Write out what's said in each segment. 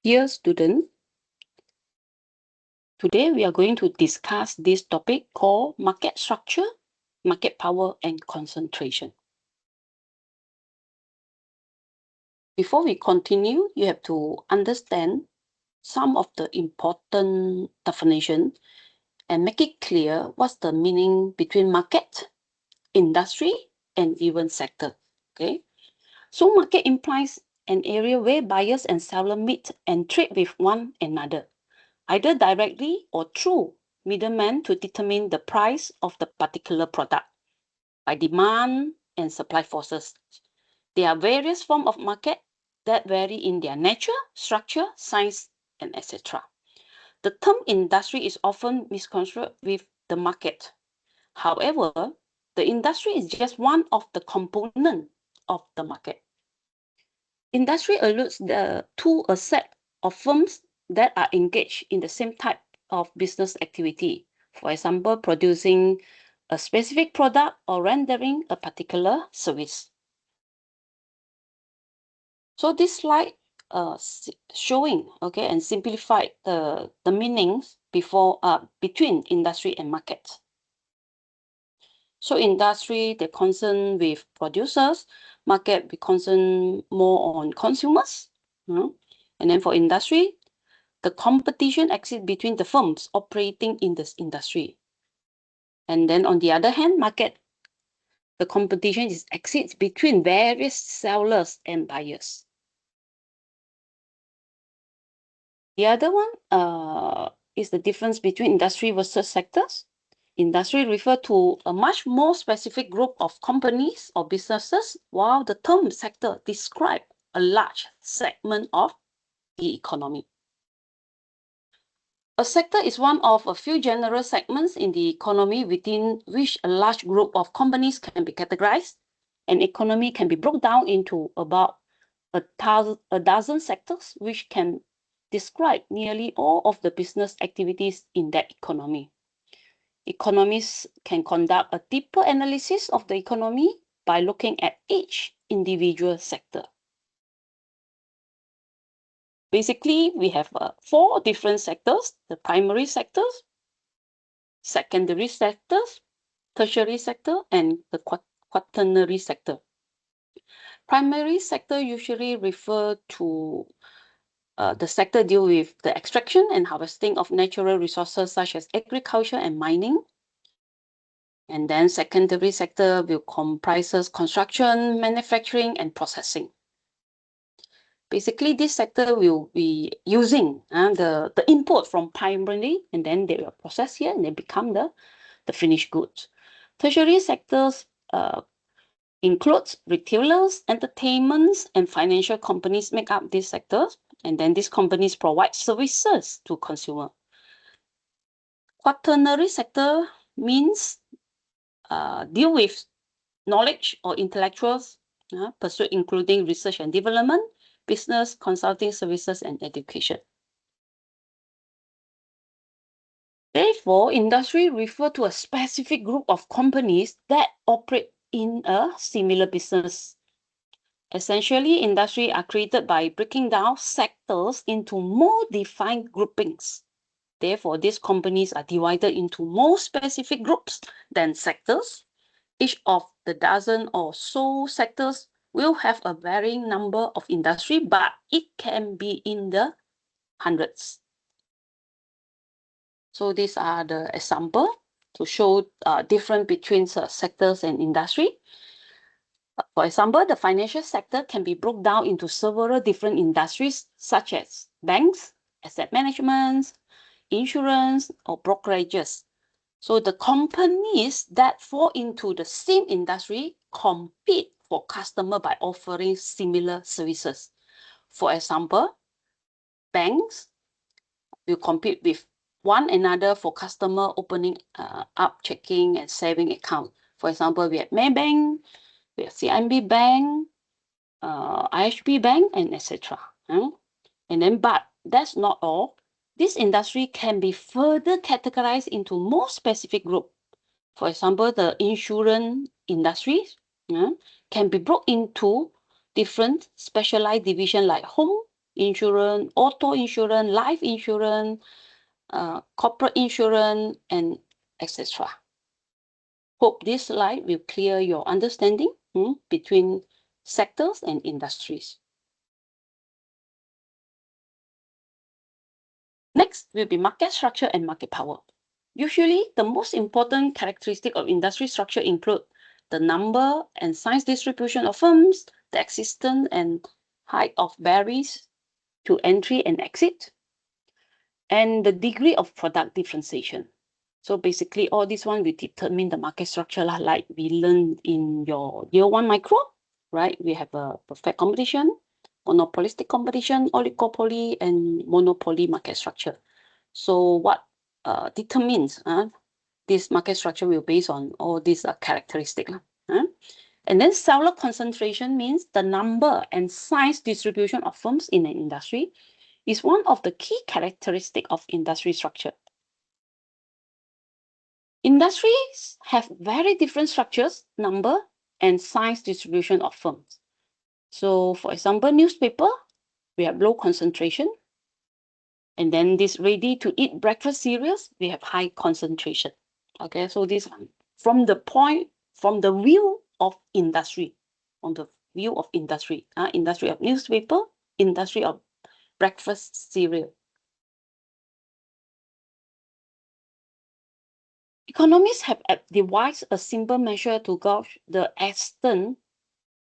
Dear student, today we are going to discuss this topic called market structure, market power, and concentration. Before we continue, you have to understand some of the important definition and make it clear what's the meaning between market, industry, and even sector. Okay, so market implies an area where buyers and sellers meet and trade with one another, either directly or through middlemen to determine the price of the particular product by demand and supply forces. There are various forms of market that vary in their nature, structure, size, and etc. The term industry is often misconstrued with the market. However, the industry is just one of the components of the market. Industry alludes to a set of firms that are engaged in the same type of business activity. For example, producing a specific product or rendering a particular service. So this slide showing and simplified the meanings between industry and market. So industry, they're concerned with producers, market, we concern more on consumers. And then for industry, the competition exists between the firms operating in this industry. And then on the other hand, market, the competition exists between various sellers and buyers. The other one is the difference between industry versus sectors. Industry refer to a much more specific group of companies or businesses, while the term sector describe a large segment of the economy. A sector is one of a few general segments in the economy within which a large group of companies can be categorized. An economy can be broken down into about a dozen sectors, which can describe nearly all of the business activities in that economy. Economists can conduct a deeper analysis of the economy by looking at each individual sector. Basically, we have 4 different sectors: the primary sectors, secondary sectors, tertiary sector, and the quaternary sector. Primary sector usually refer to the sector deal with the extraction and harvesting of natural resources such as agriculture and mining. And then secondary sector will comprises construction, manufacturing, and processing. Basically, this sector will be using the input from primary, and then they will process here and they become the finished goods. Tertiary sectors includes retailers, entertainments, and financial companies make up these sectors. And then these companies provide services to consumer. Quaternary sector means deal with knowledge or intellectuals pursuit, including research and development, business, consulting services, and education. Therefore, industry refer to a specific group of companies that operate in a similar business. Essentially, industry are created by breaking down sectors into more defined groupings. Therefore, these companies are divided into more specific groups than sectors. Each of the dozen or so sectors will have a varying number of industry, but it can be in the hundreds. So these are the example to show difference between sectors and industry. For example, the financial sector can be broken down into several different industries such as banks, asset management, insurance, or brokerages. So the companies that fall into the same industry compete for customer by offering similar services. For example, banks will compete with one another for customer opening up checking and saving account. For example, we have Maybank, we have CIMB Bank, IHB Bank, and etc. And then, but that's not all. This industry can be further categorized into more specific group. For example, the insurance industry can be broken into different specialized divisions like home, insurance, auto insurance, life insurance, corporate insurance, and etc. Hope this slide will clear your understanding between sectors and industries. Next will be market structure and market power. Usually, the most important characteristic of industry structure include the number and size distribution of firms, the existence and height of barriers to entry and exit, and the degree of product differentiation. So basically, all this one will determine the market structure, like we learned in your year 1 micro, right? We have a perfect competition, monopolistic competition, oligopoly, and monopoly market structure. So what determines this market structure will base on all these characteristics. And then seller concentration means the number and size distribution of firms in an industry is one of the key characteristics of industry structure. Industries have very different structures, number, and size distribution of firms. So, for example, newspaper, we have low concentration. And then this ready-to-eat breakfast cereals, we have high concentration. Okay, so this from the view of industry, industry of newspaper, industry of breakfast cereal. Economists have devised a simple measure to gauge the extent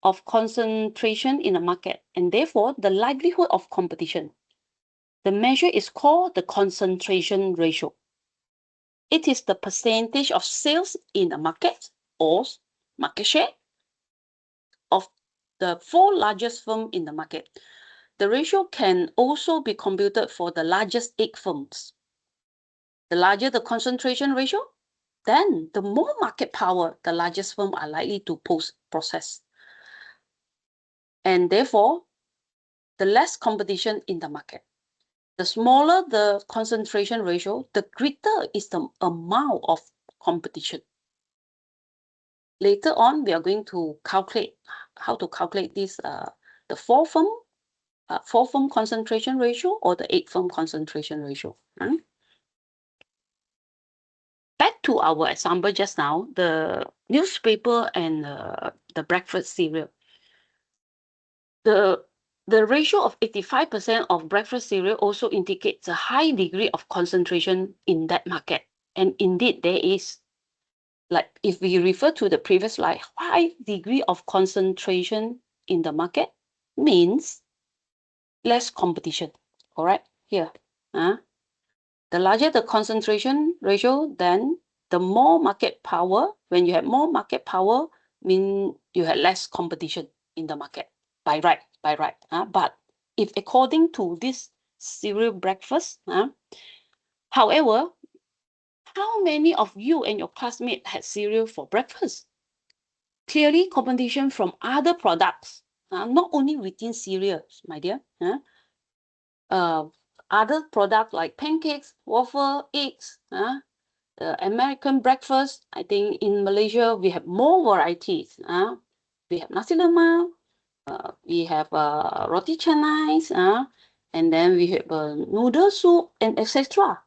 of concentration in a market and therefore the likelihood of competition. The measure is called the concentration ratio. It is the percentage of sales in a market or market share of the 4 largest firms in the market. The ratio can also be computed for the largest 8 firms. The larger the concentration ratio, then the more market power the largest firms are likely to possess. And therefore, the less competition in the market. The smaller the concentration ratio, the greater is the amount of competition. Later on, we are going to calculate how to calculate this, the 4 firm concentration ratio or the 8 firm concentration ratio. Back to our example just now, the newspaper and the breakfast cereal. The ratio of 85% of breakfast cereal also indicates a high degree of concentration in that market. And indeed, there is, like if we refer to the previous slide, high degree of concentration in the market means less competition. Correct? Here. The larger the concentration ratio, then the more market power. When you have more market power, mean you have less competition in the market by right. But if according to this cereal breakfast, however, how many of you and your classmates had cereal for breakfast? Clearly, competition from other products, not only within cereals, my dear. Other products like pancakes, waffle, eggs, the American breakfast. I think in Malaysia we have more varieties. We have nasi lemak, we have roti canai, and then we have noodle soup and etc.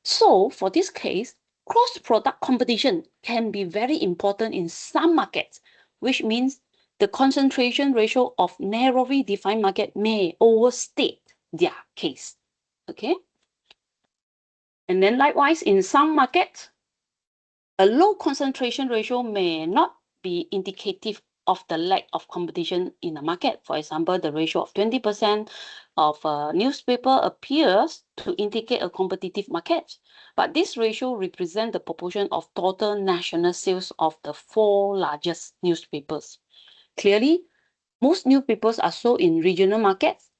So for this case, cross-product competition can be very important in some markets, which means the concentration ratio of narrowly defined market may overstate their case. Okay. And then likewise, in some markets, a low concentration ratio may not be indicative of the lack of competition in the market. For example, the ratio of 20% of a newspaper appears to indicate a competitive market. But this ratio represents the proportion of total national sales of the 4 largest newspapers. Clearly, most newspapers are sold in regional markets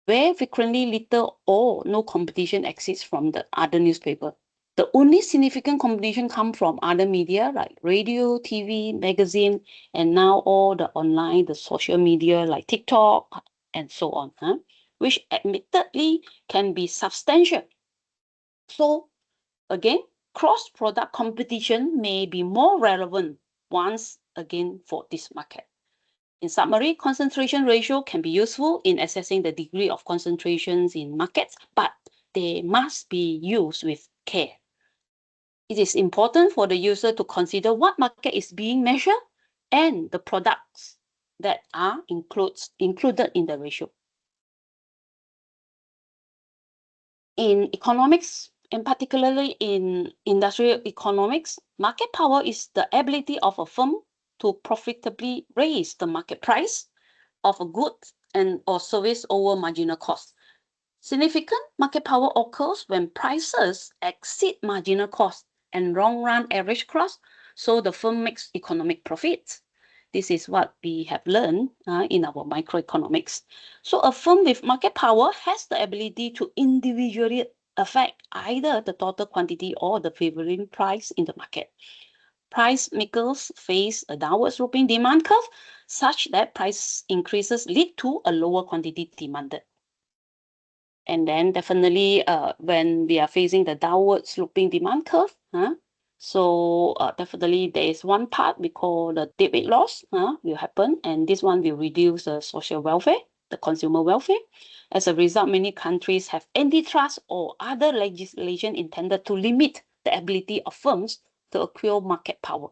where frequently little or no competition exists from the other newspaper. The only significant competition comes from other media like radio, TV, magazine, and now all the online, the social media like TikTok and so on, which admittedly can be substantial. So again, cross-product competition may be more relevant once again for this market. In summary, concentration ratio can be useful in assessing the degree of concentrations in markets, but they must be used with care. It is important for the user to consider what market is being measured and the products that are included in the ratio. In economics, and particularly in industrial economics, market power is the ability of a firm to profitably raise the market price of a good and or service over marginal cost. Significant market power occurs when prices exceed marginal cost and long-run average cost, so the firm makes economic profits. This is what we have learned in our microeconomics. So a firm with market power has the ability to individually affect either the total quantity or the prevailing price in the market. Price makers face a downward sloping demand curve such that price increases lead to a lower quantity demanded. And then definitely when we are facing the downward sloping demand curve, so definitely there is one part we call the dead weight loss will happen, and this one will reduce the social welfare, the consumer welfare. As a result, many countries have antitrust or other legislation intended to limit the ability of firms to acquire market power.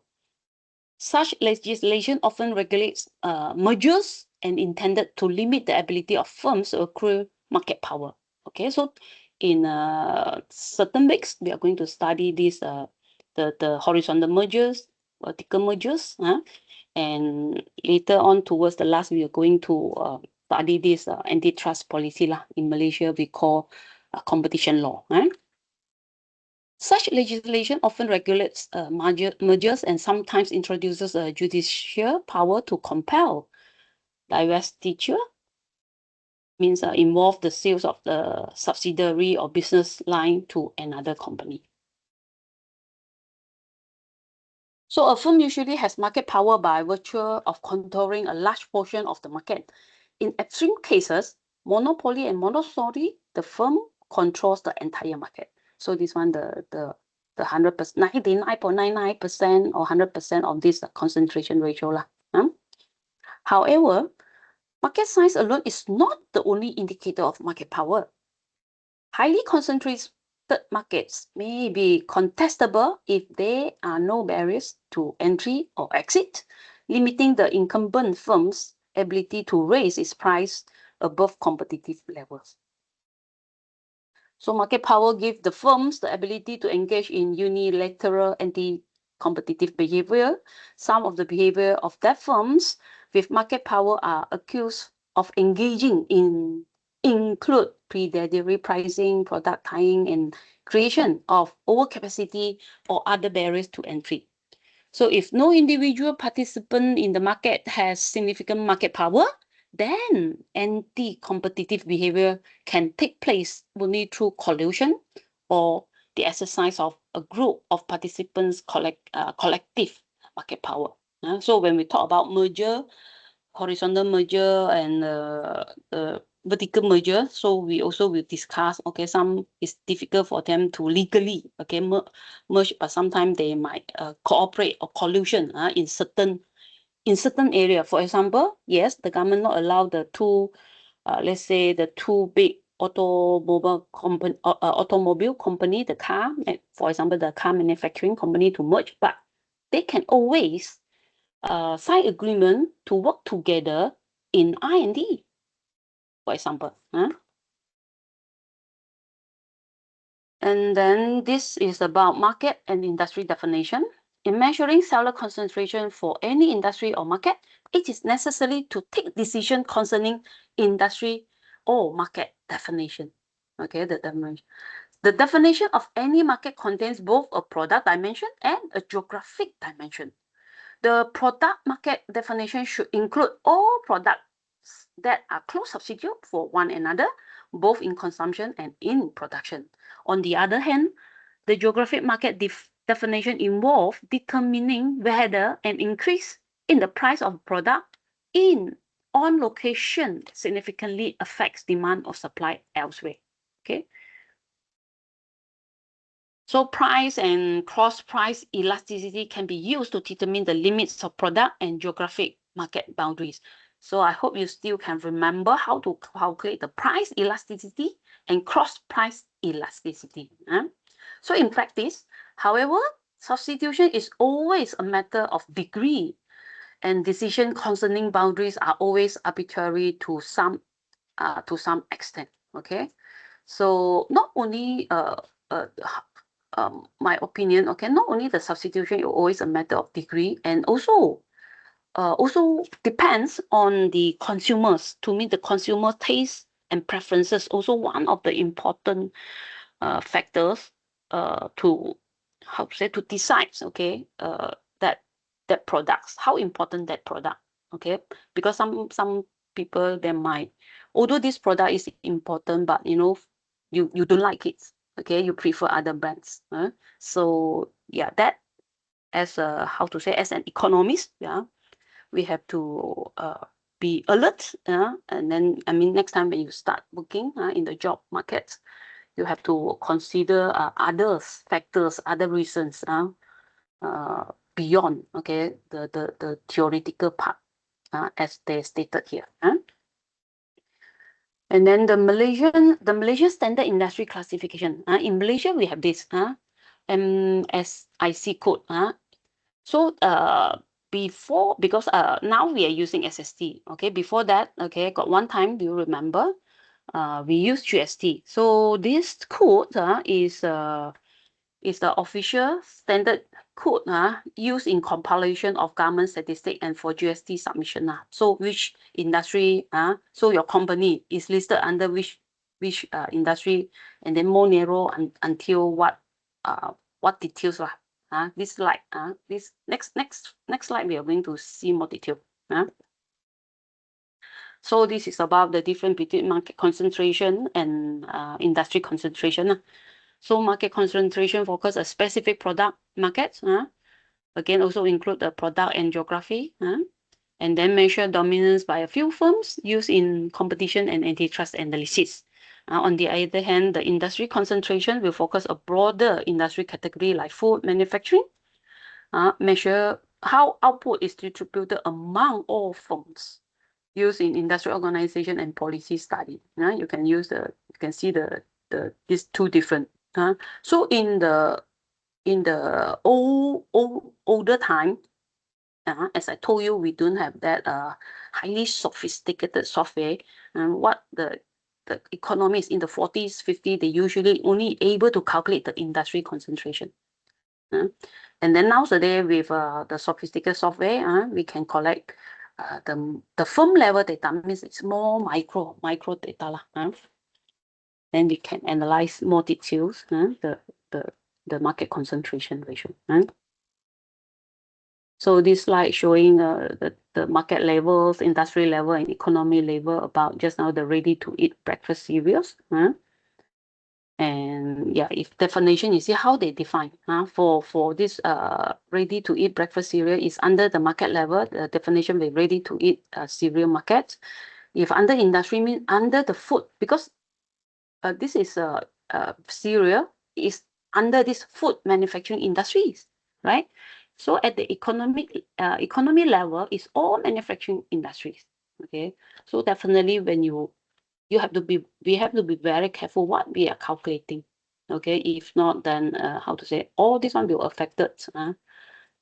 Such legislation often regulates mergers and intended to limit the ability of firms to acquire market power. Okay, so in certain weeks, we are going to study this the horizontal mergers, vertical mergers, and later on towards the last, we are going to study this antitrust policy lah. In Malaysia, we call competition law. Such legislation often regulates mergers and sometimes introduces a judicial power to compel divestiture, means involve the sales of the subsidiary or business line to another company. So a firm usually has market power by virtue of controlling a large portion of the market. In extreme cases, monopoly and monopoly, the firm controls the entire market. So this one, the 100%, 99.99% or 100% of this concentration ratio lah. However, market size alone is not the only indicator of market power. Highly concentrated markets may be contestable if there are no barriers to entry or exit, limiting the incumbent firm's ability to raise its price above competitive levels. So market power gives the firms the ability to engage in unilateral anti-competitive behavior. Some of the behavior of that firms with market power are accused of engaging in include predatory pricing, product tying, and creation of overcapacity or other barriers to entry. So if no individual participant in the market has significant market power, then anti-competitive behavior can take place only through collusion or the exercise of a group of participants' collective market power. So when we talk about merger, horizontal merger and the vertical merger, so we also will discuss, okay, some it's difficult for them to legally, okay, merge, but sometimes they might cooperate or collusion in certain area. For example, yes, the government not allow the two, let's say the two big automobile company, the car, for example, the car manufacturing company to merge, but they can always sign agreement to work together in R&D, for example. And then this is about market and industry definition. In measuring seller concentration for any industry or market, it is necessary to take decision concerning industry or market definition. Okay, the definition. The definition of any market contains both a product dimension and a geographic dimension. The product market definition should include all products that are close substitute for one another, both in consumption and in production. On the other hand, the geographic market definition involves determining whether an increase in the price of product on location significantly affects demand or supply elsewhere. Okay. So price and cross-price elasticity can be used to determine the limits of product and geographic market boundaries. So I hope you still can remember how to calculate the price elasticity and cross price elasticity. So in practice, however, substitution is always a matter of degree, and decision concerning boundaries are always arbitrary to some extent. Okay, so not only my opinion, okay, not only the substitution is always a matter of degree, and also depends on the consumers. To me, the consumer taste and preferences also one of the important factors to to decide, okay, that products, how important that product, okay, because some people, they might, although this product is important, but you know, you don't like it, okay, you prefer other brands. So yeah, that as a as an economist, yeah, we have to be alert, and then I mean next time when you start working in the job market, you have to consider other factors, other reasons beyond, okay, the theoretical part as they stated here. And then the Malaysian standard industry classification. In Malaysia, we have this MSIC code. So before, because now we are using SST. Okay, before that, okay, got one time, do you remember? We use GST. So this code is the official standard code used in compilation of government statistics and for GST submission. So which industry, so your company is listed under which industry, and then more narrow until what details lah. This slide, this next slide, we are going to see more detail. So this is about the difference between market concentration and industry concentration. So market concentration focus a specific product market. Again, also include the product and geography. And then measure dominance by a few firms used in competition and antitrust analysis. On the other hand, the industry concentration will focus a broader industry category like food manufacturing. Measure how output is distributed among all firms used in industrial organization and policy study. You can see these two different. So in the older time, as I told you, we don't have that highly sophisticated software. And what the economists in the 40s, 50s, they usually only able to calculate the industry concentration. And then nowadays, with the sophisticated software, we can collect the firm level data, means it's more micro data lah. Then we can analyze more details, the market concentration ratio. So this slide showing the market levels, industry level, and economy level about just now the ready-to-eat breakfast cereals. And yeah, if definition, you see how they define. For this ready-to-eat breakfast cereal is under the market level. The definition with ready-to-eat cereal market. If under industry, mean under the food, because this is cereal is under this food manufacturing industries, right? So at the economy level, is all manufacturing industries. Okay, so definitely when we have to be very careful what we are calculating. Okay, if not, then all this one will affected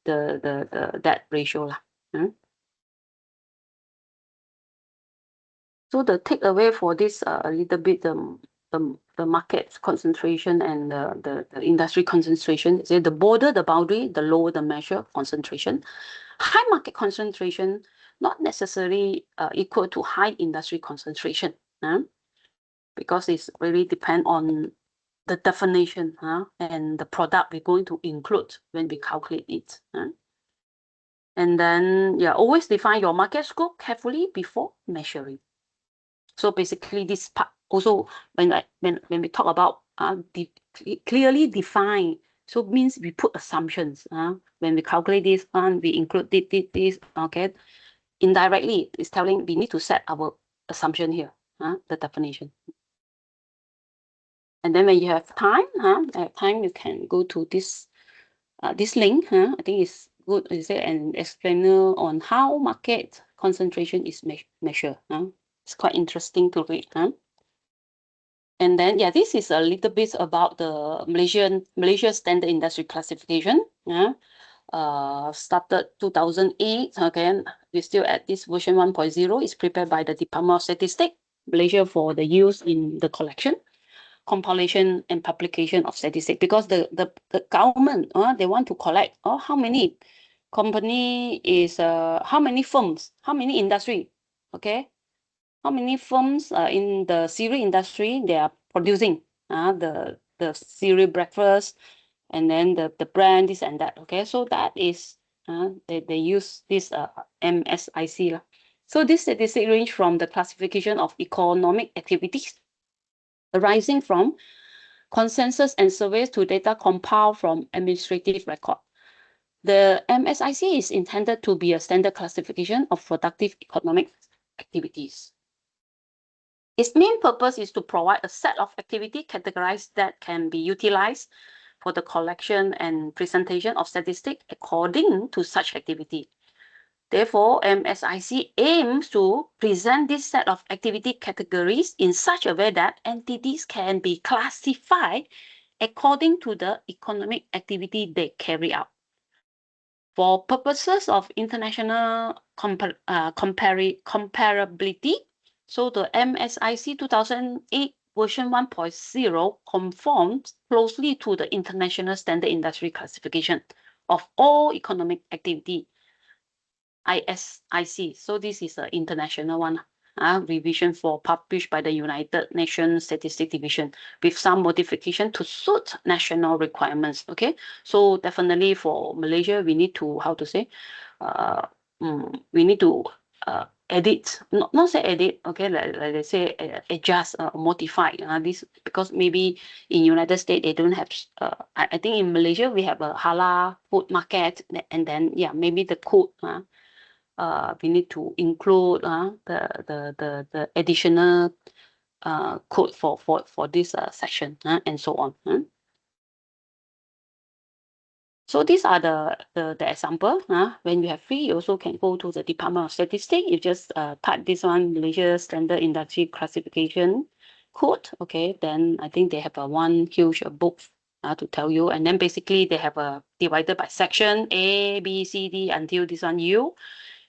that ratio lah. So the takeaway for this a little bit the market concentration and the industry concentration is the broader the boundary, the lower the measure concentration. High market concentration not necessarily equal to high industry concentration, because it's really depend on the definition and the product we're going to include when we calculate it. And then always define your market scope carefully before measuring. So basically, this part also when we talk about clearly define, so it means we put assumptions. When we calculate this one, we include this. Okay, indirectly it's telling we need to set our assumption here. The definition. And then when you have time, you can go to this link. I think it's good. Is there an explainer on how market concentration is measured. It's quite interesting to read. And then, yeah, this is a little bit about the Malaysia Standard Industry Classification. Started 2008. Okay, we're still at this version 1.0. It's prepared by the Department of Statistics, Malaysia, for the use in the collection, compilation, and publication of statistics. Because the government, they want to collect how many company is how many firms, how many industry, okay, how many firms in the cereal industry they are producing the cereal breakfast, and then the brand, this and that. Okay, so that is they use this MSIC lah. So this statistic range from the classification of economic activities arising from consensus and surveys to data compiled from administrative record. The MSIC is intended to be a standard classification of productive economic activities. Its main purpose is to provide a set of activity categories that can be utilized for the collection and presentation of statistics according to such activity. Therefore, MSIC aims to present this set of activity categories in such a way that entities can be classified according to the economic activity they carry out. For purposes of international comparability, so the MSIC 2008 version 1.0 conforms closely to the International Standard Industry Classification of all economic activity, ISIC. So this is an international one, revision for published by the United Nations Statistics Division with some modification to suit national requirements. Okay, so definitely for Malaysia, we need to, how to say, we need to edit, not say edit, okay, like they say adjust, modify this, because maybe in United States they don't have, I think in Malaysia we have a halal food market, and then yeah, maybe the code, we need to include the additional code for this section and so on. So these are the example. When you have free, you also can go to the Department of Statistics. You just type this one, Malaysia Standard Industry Classification code. Okay, then I think they have a one huge book to tell you, and then basically they have a divided by section A, B, C, D until this one U.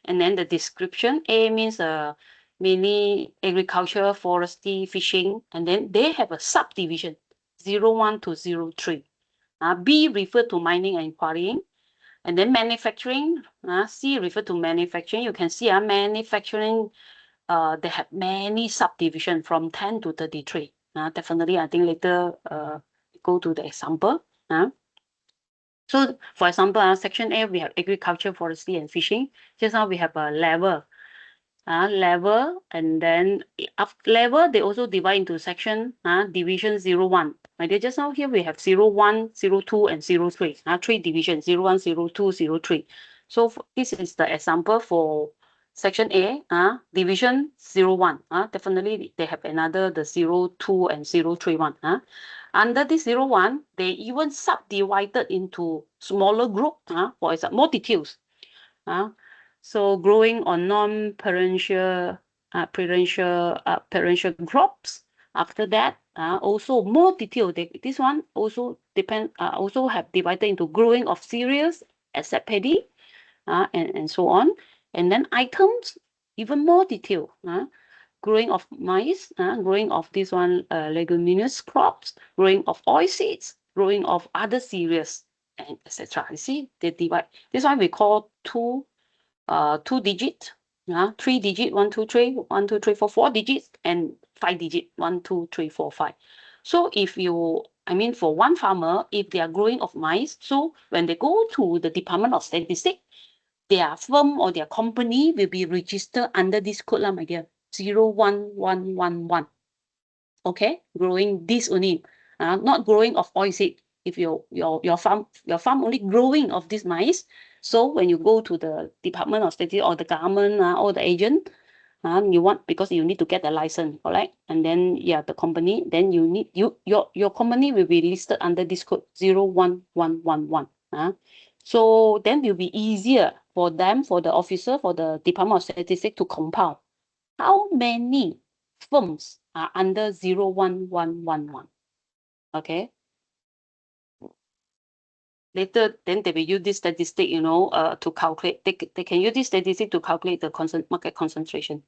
And then the description, A means mainly agriculture, forestry, fishing, and then they have a subdivision 01 to 03. B refer to mining and quarrying, and then manufacturing. C refer to manufacturing. You can see manufacturing, they have many subdivisions from 10 to 33. Definitely, I think later go to the example. So, for example, section A, we have agriculture, forestry, and fishing. Just now we have a level. Level, and then after level, they also divide into section, division 01. My dear, just now here we have 01, 02, and 03. Three divisions, 01, 02, 03. So this is the example for section A, division 01. Definitely they have another, the 02 and 03 one. Under this 01, they even subdivided into smaller group, for example, more details. So growing on non-perennial perennial crops. After that, also more detail. This one also also have divided into growing of cereals, except paddy, and so on. And then items, even more detail. Growing of maize, growing of this one leguminous crops, growing of oilseeds, growing of other cereals, and etc. You see, they divide. This one we call two digit, 3 digit, 1, 2, 3, 1, 2, 3, 4, 4 digits, and 5 digit, 1, 2, 3, 4, 5. So if you, I mean, for one farmer, if they are growing of maize, so when they go to the Department of Statistics, their firm or their company will be registered under this code, my dear, 01111. Okay, growing this only, not growing of oilseed. If your farm only growing of this maize, so when you go to the Department of Statistics or the government or the agent, you want, because you need to get the license, correct? And then yeah, the company, then you need your company will be listed under this code 01111. So then it will be easier for them, for the officer, for the Department of Statistics to compile how many firms are under 01111. Okay. Later, then they will use this statistic, to calculate. They can use this statistic to calculate the market concentration.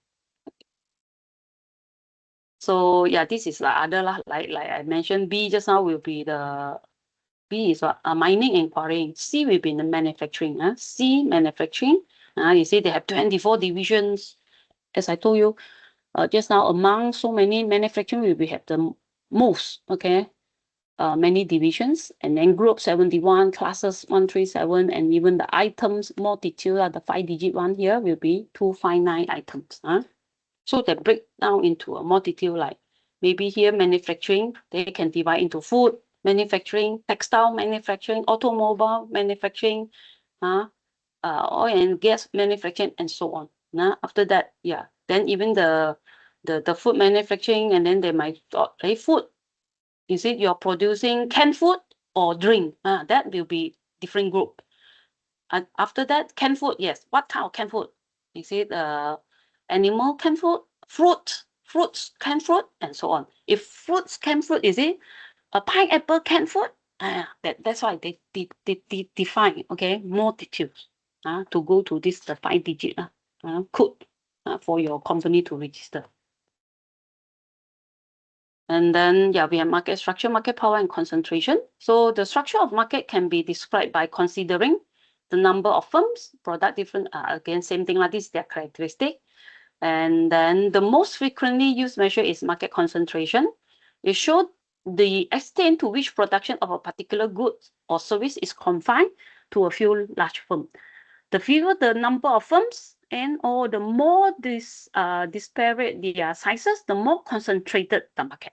So yeah, this is like other like I mentioned. B just now will be the B is what mining and quarrying. C will be the manufacturing. C manufacturing. You see they have 24 divisions. As I told you just now, among so many manufacturing, we will have the most. Okay. Many divisions, and then group 71, classes 137, and even the items more detailed, the 5-digit one here will be 259 items. So they break down into a more detail, like maybe here manufacturing, they can divide into food manufacturing, textile manufacturing, automobile manufacturing, oil and gas manufacturing, and so on. After that, yeah, then even the food manufacturing, and then they might thought, hey, food. Is it you're producing canned food or drink? That will be different group. And after that, canned food, yes. What type of canned food? Is it animal canned food, fruits canned fruit, and so on? If fruits canned fruit, is it a pineapple canned food? That's why they define, okay, more details to go to this the 5-digit code for your company to register. And then, yeah, we have market structure, market power, and concentration. So the structure of market can be described by considering the number of firms, product different, again, same thing like this, their characteristic. And then the most frequently used measure is market concentration. It shows the extent to which production of a particular good or service is confined to a few large firms. The fewer the number of firms or the more disparate their sizes, the more concentrated the market.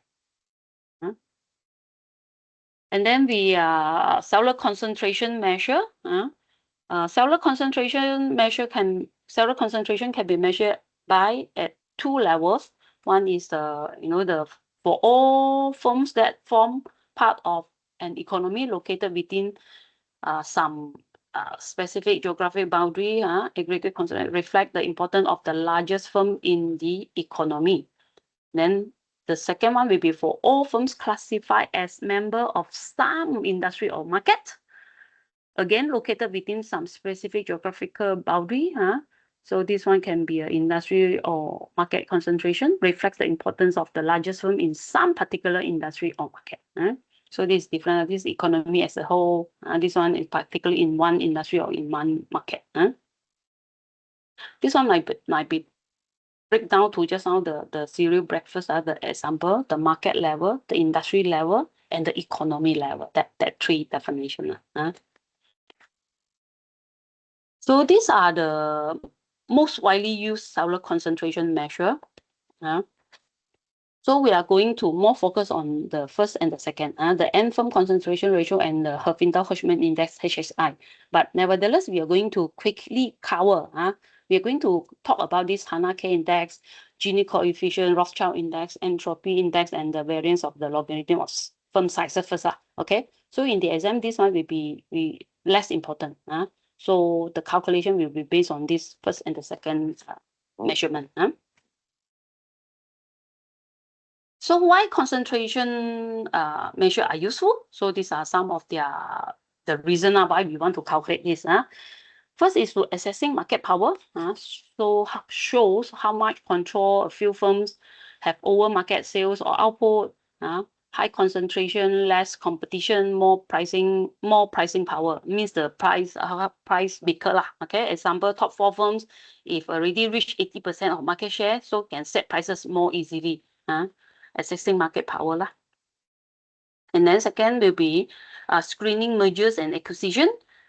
And then the seller concentration measure. Seller concentration can be measured by at 2 levels. One is the for all firms that form part of an economy located within some specific geographic boundary. Aggregate concentration reflect the importance of the largest firm in the economy. Then the second one will be for all firms classified as member of some industry or market. Again, located within some specific geographical boundary. So this one can be an industry or market concentration, reflects the importance of the largest firm in some particular industry or market. So this is different. This economy as a whole. This one is particularly in one industry or in one market. This one might be break down to just now the cereal breakfast, the example, the market level, the industry level, and the economy level. That 3 definition. So these are the most widely used seller concentration measure. So we are going to more focus on the first and the second, the end firm concentration ratio and the Herfindahl-Hirschman index HHI. But nevertheless, we are going to quickly cover. We are going to talk about this Hanna-K index, Gini coefficient, Rothschild index, entropy index, and the variance of the logarithm of firm size first. Okay. So in the exam, this one will be less important. So the calculation will be based on this first and the second measurement. So why concentration measure are useful? So these are some of the reason why we want to calculate this. First is to assessing market power. So shows how much control a few firms have over market sales or output. High concentration, less competition, more pricing power. Means the price bigger lah. Okay, example, top 4 firms, if already reached 80% of market share, so can set prices more easily. Assessing market power lah. And then second will be screening mergers and acquisition.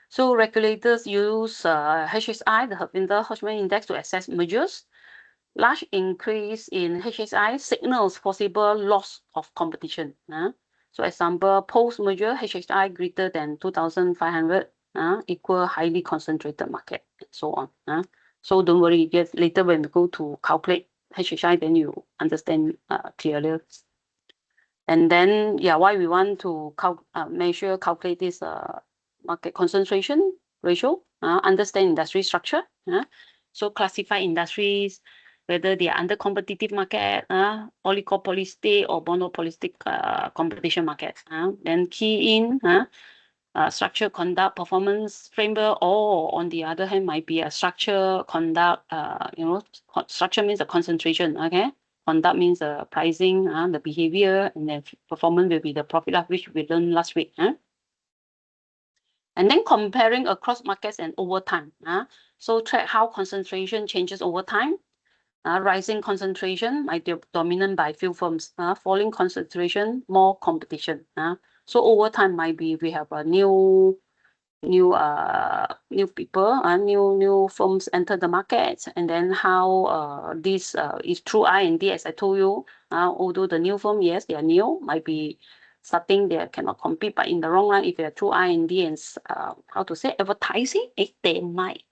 So regulators use HSI, the Herfindahl-Hirschman index, to assess mergers. Large increase in HSI signals possible loss of competition. So example, post-merger HSI greater than 2,500 equal highly concentrated market, and so on. So don't worry, just later when we go to calculate HSI, then you understand clearly. And then, yeah, why we want to calculate this market concentration? ratio, understand industry structure, so classify industries, whether they are under competitive market, oligopolistic or monopolistic competition market. Then key in structure, conduct, performance framework, or on the other hand might be a structure, conduct, structure means the concentration, okay? Conduct means the pricing, the behavior, and then performance will be the profit, which we learned last week. And then comparing across markets and over time. So track how concentration changes over time. Rising concentration might be dominant by few firms. Falling concentration, more competition. So over time might be we have a new people, new firms enter the market, and then how this is through R&D, as I told you. Although the new firm, yes, they are new, might be starting, they cannot compete, but in the long run, if they are through R&D and how to say advertising, they might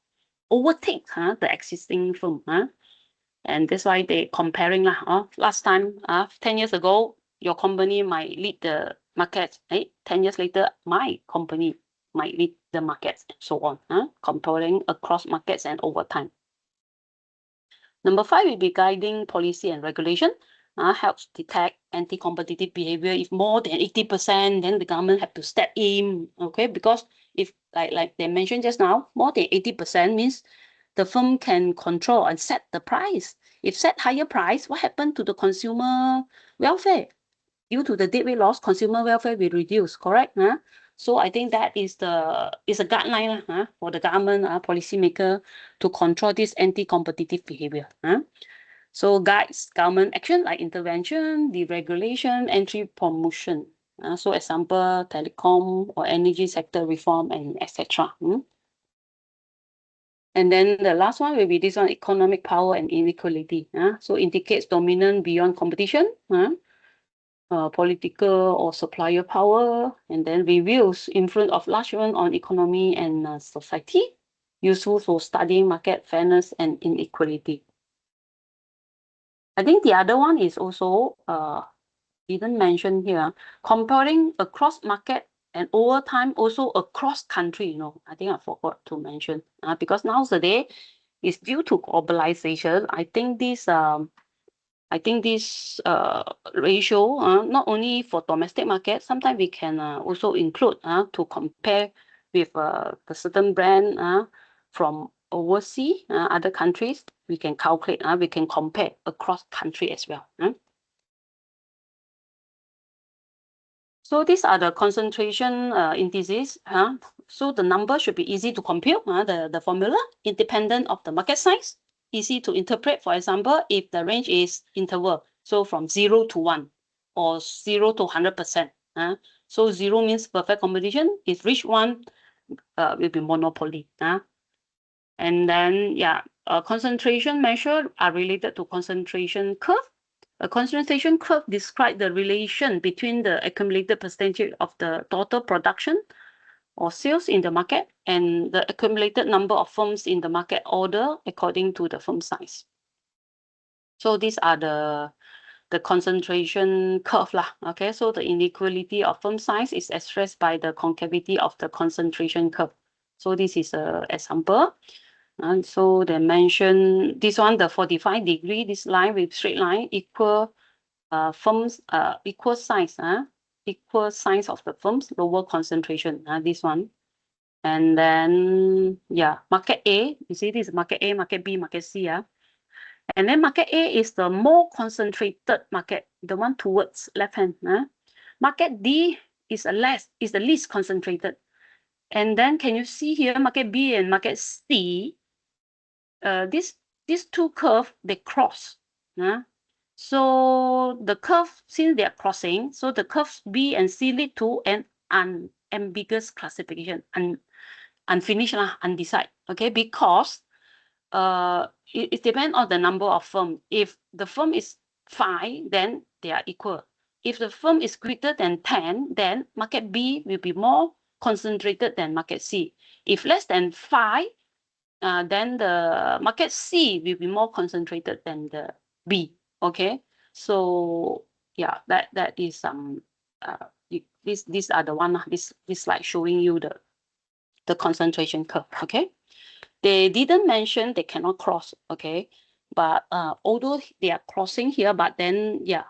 overtake the existing firm. And that's why they comparing lah. Last time, 10 years ago, your company might lead the market. 10 years later, my company might lead the markets and so on. Comparing across markets and over time. Number 5 will be guiding policy and regulation. Helps detect anti-competitive behavior. If more than 80%, then the government have to step in. Okay, because if like they mentioned just now, more than 80% means the firm can control and set the price. If set higher price, what happened to the consumer welfare? Due to the deadweight loss, consumer welfare will reduce, correct? So I think that is a guideline for the government, policymaker to control this anti-competitive behavior. So guides government action like intervention, deregulation, entry promotion. So example, telecom or energy sector reform and etc. And then the last one will be this one, economic power and inequality. So indicates dominant beyond competition, political or supplier power, and then reveals influence of large one on economy and society, useful for studying market fairness and inequality. I think the other one is also didn't mention here, comparing across market and over time also across country. I think I forgot to mention because nowadays it's due to globalization. I think this ratio not only for domestic market, sometimes we can also include to compare with the certain brand from overseas, other countries. We can calculate, we can compare across country as well. So these are the concentration indices. So the number should be easy to compute, the formula, independent of the market size, easy to interpret. For example, if the range is interval, so from 0 to 1 or 0 to 100%. So 0 means perfect competition. If reach 1, will be monopoly. And then, concentration measure are related to concentration curve. A concentration curve describes the relation between the accumulated percentage of the total production or sales in the market and the accumulated number of firms in the market order according to the firm size. So these are the concentration curve lah. Okay, so the inequality of firm size is expressed by the concavity of the concentration curve. So this is an example. And so they mention this one, the 45-degree, this line with straight line equal firms, equal size of the firms, lower concentration, this one. And then, market A, you see this is market A, market B, market C. And then market A is the more concentrated market, the one towards left hand. Market D is the least concentrated. And then can you see here, market B and market C, these two curves, they cross. So the curve, since they are crossing, so the curves B and C lead to an unambiguous classification, unfinished, undecided. Okay, because it depends on the number of firm. If the firm is 5, then they are equal. If the firm is greater than 10, then market B will be more concentrated than market C. If less than 5, then the market C will be more concentrated than the B. Okay, so that is these are the one, this slide showing you the concentration curve. Okay, they didn't mention they cannot cross. Okay, but although they are crossing here, but then yeah,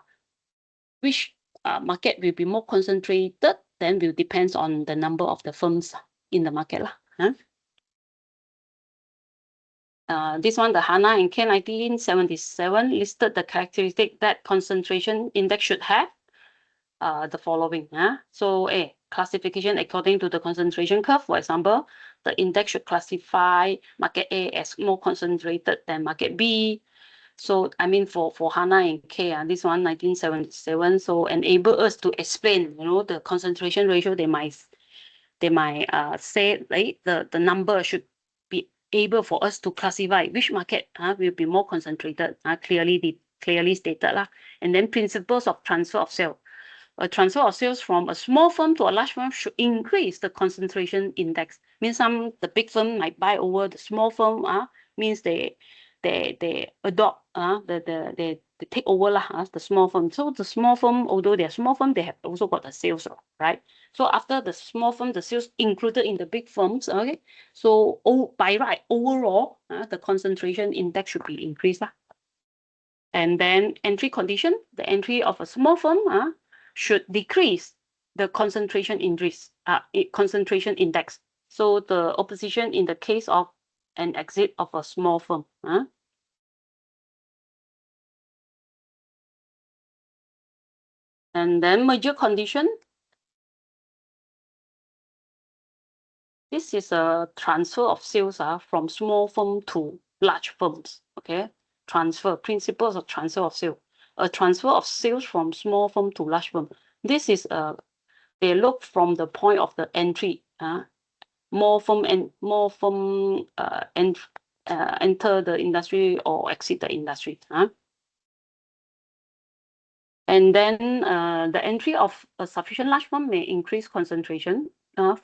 which market will be more concentrated, then will depends on the number of the firms in the market lah. This one, the HANA in K 1977 listed the characteristic that concentration index should have. The following. So A, classification according to the concentration curve. For example, the index should classify market A as more concentrated than market B. So I mean for HANA and K, this one 1977. So enable us to explain, the concentration ratio. They might say, right, the number should be able for us to classify which market will be more concentrated. Clearly stated lah. And then principles of transfer of sale. A transfer of sales from a small firm to a large firm should increase the concentration index. Means the big firm might buy over the small firm. Means they adopt they take over the small firm. So the small firm, although they're small firm, they have also got the sales, right? So after the small firm, the sales included in the big firms. Okay. So by right overall, the concentration index should be increased. And then entry condition, the entry of a small firm should decrease the concentration index. So the opposition in the case of an exit of a small firm. And then merger condition. This is a transfer of sales from small firm to large firms. Okay, principles of transfer of sale. A transfer of sales from small firm to large firm. This is they look from the point of the entry. More firm enter the industry or exit the industry. And then the entry of a sufficient large firm may increase concentration.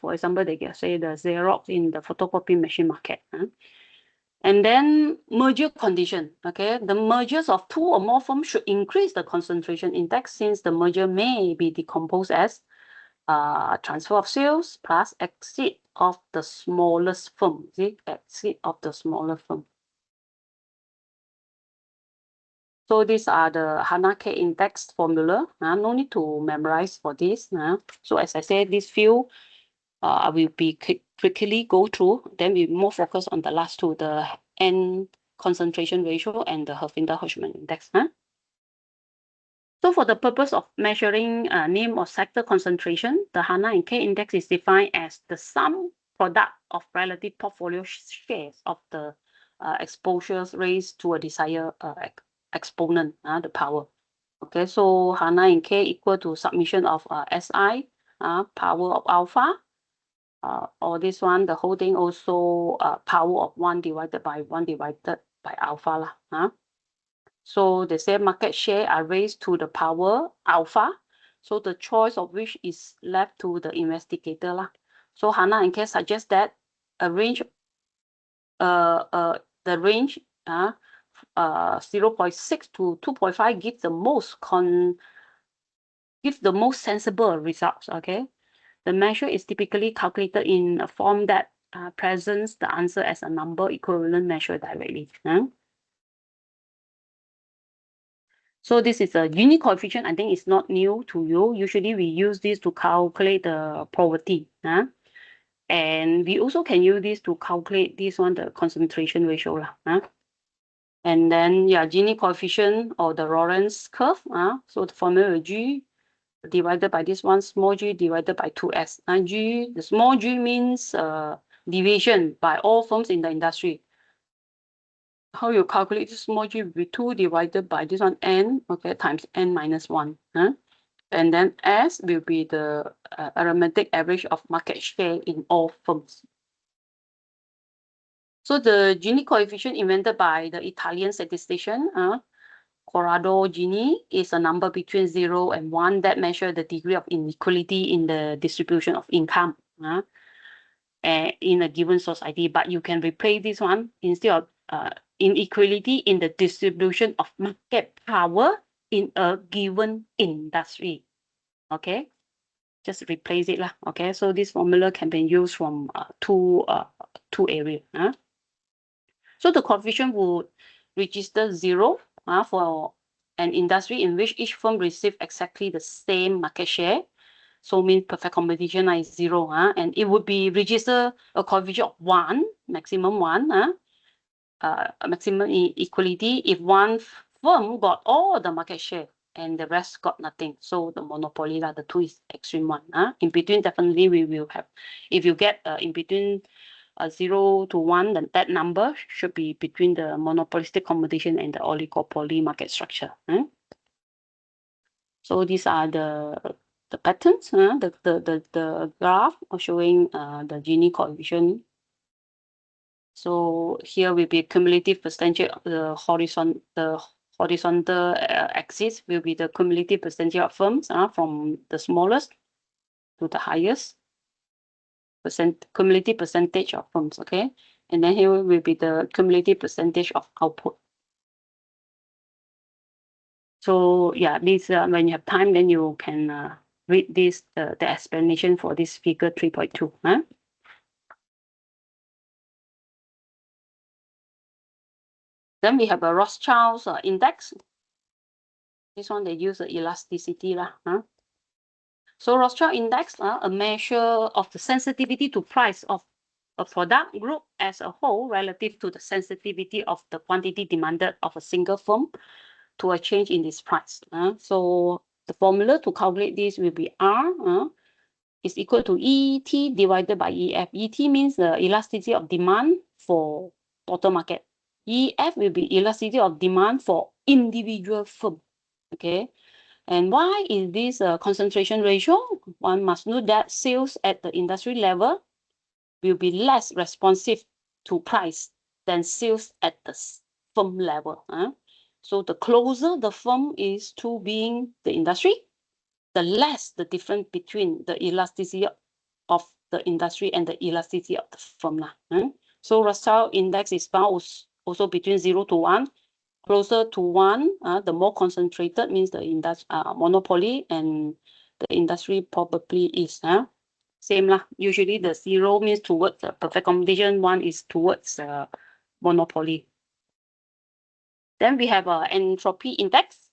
For example, they can say the Xerox in the photocopy machine market. And then merger condition. Okay, the mergers of two or more firms should increase the concentration index, since the merger may be decomposed as transfer of sales plus exit of the smallest firm. See, exit of the smaller firm. So these are the HANA K index formula. No need to memorize for this. So as I said, these few I will be quickly go through. Then we more focus on the last two, the N concentration ratio and the Herfindahl-Hirschman index. So for the purpose of measuring name or sector concentration, the HANA and K index is defined as the sum product of relative portfolio shares of the exposures raised to a desired exponent, the power. Okay, so HANA and K equal to submission of SI, power of alpha, or this one, the whole thing also power of 1 divided by 1 divided by alpha lah. So they say market share are raised to the power alpha. So the choice of which is left to the investigator lah. So HANA and K suggest that a range, the range 0.6 to 2.5 gives the most sensible results. Okay, the measure is typically calculated in a form that presents the answer as a number equivalent measure directly. So this is a Gini coefficient. I think it's not new to you. Usually we use this to calculate the probability. And we also can use this to calculate this one, the concentration ratio lah. And then Gini coefficient or the Lorentz curve. So the formula G divided by this one, small g divided by 2s. The small g means deviation by all firms in the industry. How you calculate this small g will be 2 divided by this one n, okay, times n minus 1. And then S will be the arithmetic average of market share in all firms. So the Gini coefficient invented by the Italian statistician, Corrado Gini, is a number between 0 and 1 that measures the degree of inequality in the distribution of income in a given society. But you can replace this one instead of inequality in the distribution of market power in a given industry. Okay. just replace it lah. Okay, so this formula can be used from two areas. So the coefficient would register 0 for an industry in which each firm receives exactly the same market share. So means perfect competition is 0, and it would be register a coefficient of 1, maximum 1, maximum equality if one firm got all the market share and the rest got nothing. So the monopoly, the 2 is extreme 1. In between, definitely we will have, if you get in between 0 to 1, then that number should be between the monopolistic competition and the oligopoly market structure. So these are the patterns, the graph showing the Gini coefficient. So here will be cumulative percentage of the horizontal axis will be the cumulative percentage of firms from the smallest to the highest cumulative percentage of firms. Okay, and then here will be the cumulative percentage of output. So yeah, this when you have time, then you can read this the explanation for this figure 3.2. Then we have a Rothschild's index. This one they use the elasticity lah. So Rothschild index, a measure of the sensitivity to price of a product group as a whole relative to the sensitivity of the quantity demanded of a single firm to a change in this price. So the formula to calculate this will be R is equal to ET divided by EF. ET means the elasticity of demand for total market. EF will be elasticity of demand for individual firm. Okay. And why is this a concentration ratio? One must know that sales at the industry level will be less responsive to price than sales at the firm level. So the closer the firm is to being the industry, the less the difference between the elasticity of the industry and the elasticity of the firm. So Rothschild index is found also between 0 to 1. Closer to 1, the more concentrated means the monopoly, and the industry probably is same lah. Usually the 0 means towards the perfect competition, 1 is towards monopoly. Then we have entropy index.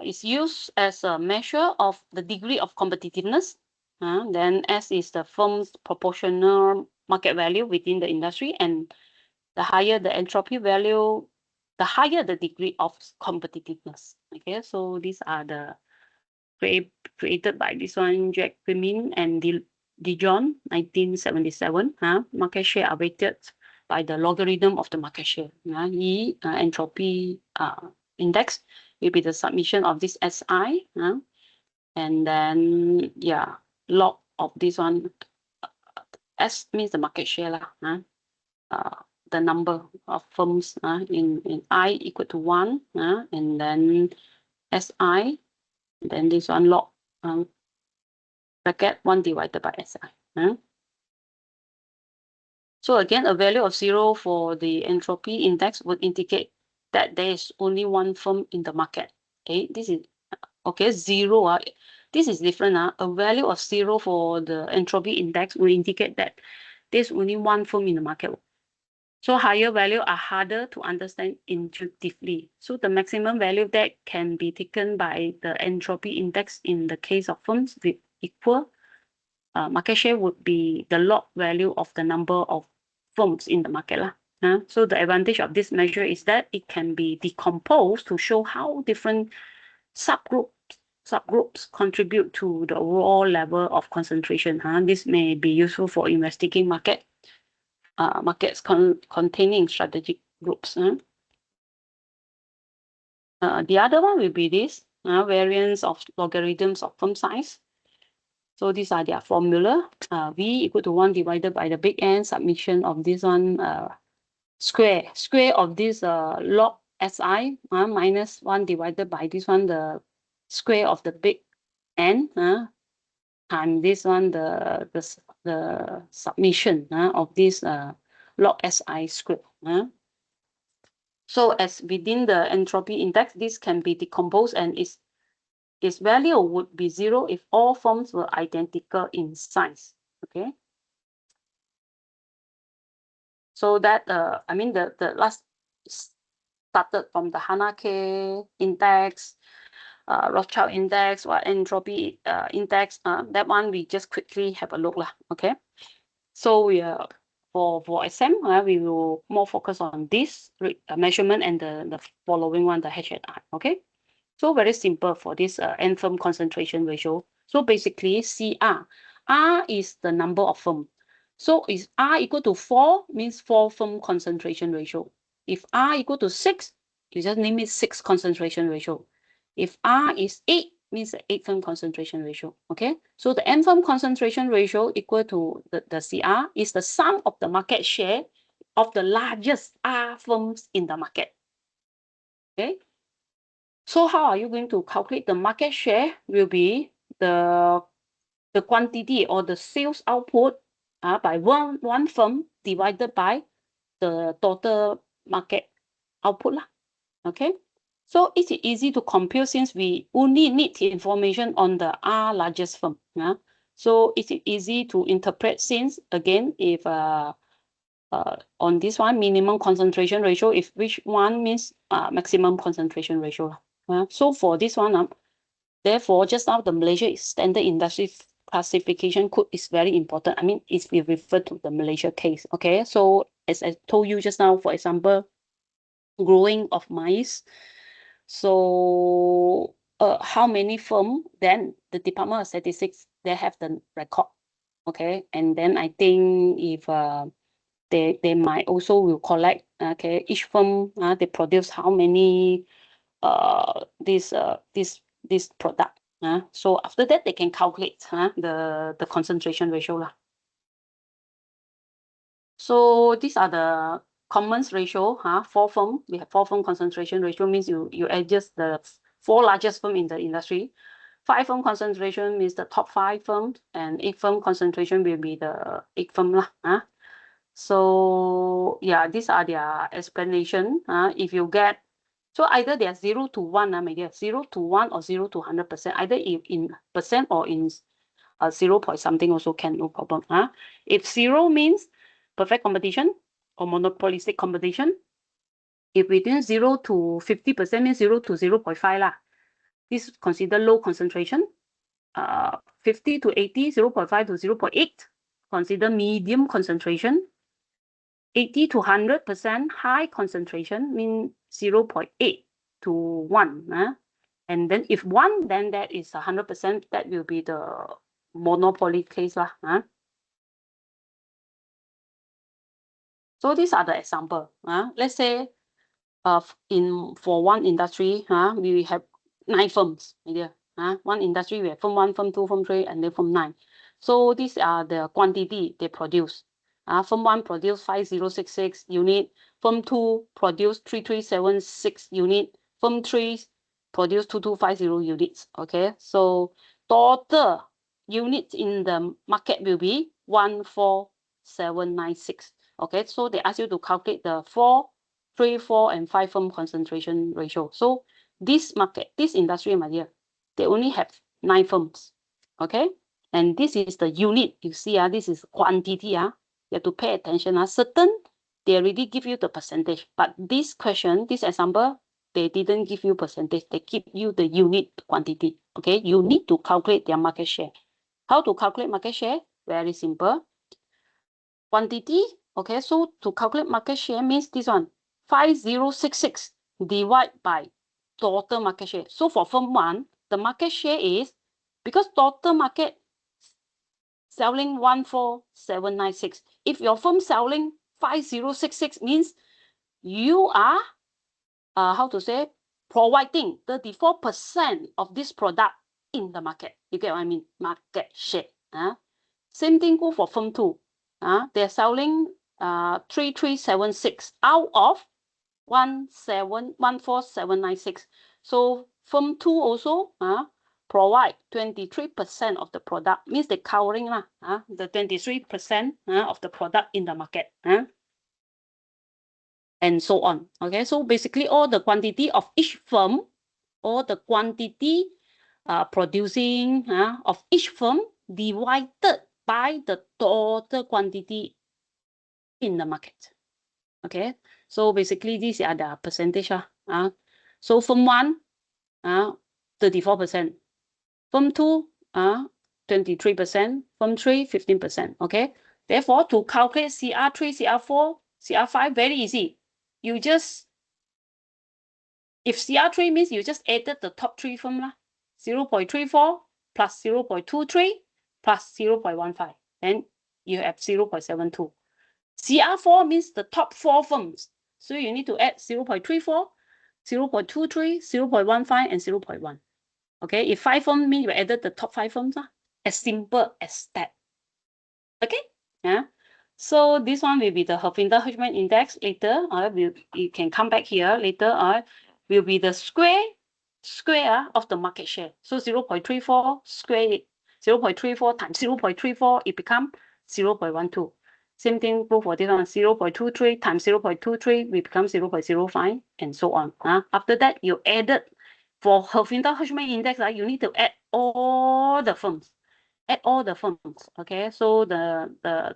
Is used as a measure of the degree of competitiveness. Then S is the firm's proportional market value within the industry, and the higher the entropy value, the higher the degree of competitiveness. Okay, so these are the created by this one, Jack Quimin and Dijon, 1977. Market share are weighted by the logarithm of the market share. E entropy index will be the submission of this SI, and then yeah, log of this one. S means the market share lah. The number of firms in I equal to 1, and then SI, then this one log bracket 1 divided by SI. So again, a value of 0 for the entropy index would indicate that there is only one firm in the market. Okay, this is okay 0. This is different. A value of 0 for the entropy index will indicate that there's only one firm in the market. So higher value are harder to understand intuitively. So the maximum value that can be taken by the entropy index in the case of firms with equal market share would be the log value of the number of firms in the market. So the advantage of this measure is that it can be decomposed to show how different subgroups contribute to the overall level of concentration. This may be useful for investigating markets containing strategic groups. The other one will be this variance of logarithms of firm size. So these are their formula. V equal to 1 divided by the big N submission of this one square of this log SI minus 1 divided by this one the square of the big N and this one the submission of this log SI square. So as within the entropy index, this can be decomposed and is its value would be 0 if all firms were identical in size. Okay. So that I mean the last started from the Hanake index, Rothschild index, or entropy index. That one we just quickly have a look lah. Okay. So we are for exam, we will more focus on this measurement and the following one, the H&I. Okay. So very simple for this N firm concentration ratio. So basically CR, R is the number of firm. So is R equal to 4 means 4 firm concentration ratio. If R equal to 6, you just name it 6 concentration ratio. If R is 8, means 8 firm concentration ratio. Okay, so the N firm concentration ratio equal to the CR is the sum of the market share of the largest R firms in the market. Okay. So how are you going to calculate the market share? Will be the quantity or the sales output by one firm divided by the total market output lah. Okay, so it's easy to compute since we only need information on the R largest firm. So it's easy to interpret since again if on this one minimum concentration ratio, if which one means maximum concentration ratio. So for this one, therefore, just now the Malaysia standard industry classification code is very important. I mean, it's we refer to the Malaysia case. Okay, so as I told you just now, for example, growing of mice. So how many firm? Then the Department of Statistics, they have the record. Okay, and then I think if they might also will collect. Okay, each firm they produce how many this product. So after that they can calculate the concentration ratio lah. So these are the common ratio. 4 firm, we have 4 firm concentration ratio means you adjust the 4 largest firm in the industry. 5 firm concentration means the top 5 firms, and 8 firm concentration will be the 8 firm lah. So yeah, these are their explanation. If you get, so either they are 0 to 1, my dear, 0 to 1 or 0 to 100%, either in percent or in 0 point something also can, no problem. If 0 means perfect competition or monopolistic competition, if within 0 to 50% means 0 to 0.5 lah. This is considered low concentration. 50 to 80, 0.5 to 0.8, consider medium concentration. 80 to 100% high concentration means 0.8 to 1. And then if 1, then that is 100%, that will be the monopoly case lah. So these are the example. Let's say for one industry, we have 9 firms. One industry we have firm 1, firm 2, firm 3, and then firm 9. So these are the quantity they produce. Firm 1 produce 5066 unit, firm 2 produce 3376 unit, firm 3 produce 2250 units. Okay, so total units in the market will be 14796. Okay, so they ask you to calculate the 4, 3, 4, and 5 firm concentration ratio. So this market, this industry, my dear, they only have 9 firms. Okay, and this is the unit. You see, this is quantity. You have to pay attention. Certain, they already give you the percentage, but this question, this example, they didn't give you percentage. They give you the unit quantity. Okay, you need to calculate their market share. How to calculate market share? Very simple. Quantity. Okay, so to calculate market share means this one, 5066 divided by total market share. So for firm 1, the market share is, because total market selling 14796. If your firm selling 5066 means you are how to say, providing 34% of this product in the market. You get what I mean? Market share. Same thing go for firm 2. They're selling 3376 out of 14796. So firm 2 also provide 23% of the product, means they're covering the 23% of the product in the market. And so on. Okay, so basically all the quantity of each firm, or the quantity producing of each firm divided by the total quantity in the market. Okay, so basically these are the percentage. So firm 1, 34%. Firm 2, 23%. Firm 3, 15%. Okay, therefore to calculate CR3, CR4, CR5, very easy. You just, if CR3 means you just added the top 3 firm, 0.34 plus 0.23 plus 0.15, then you have 0.72. CR4 means the top 4 firms. So you need to add 0.34, 0.23, 0.15, and 0.1. Okay, if 5 firms means you added the top 5 firms, as simple as that. Okay, yeah. So this one will be the Huffington-Hirschman index later. You can come back here later. Will be the square of the market share. So 0.34 square it. 0.34 times 0.34, it becomes 0.12. Same thing go for this one. 0.23 times 0.23 will become 0.05 and so on. After that, you added for Huffington-Hirschman index, you need to add all the firms. Add all the firms. Okay, so the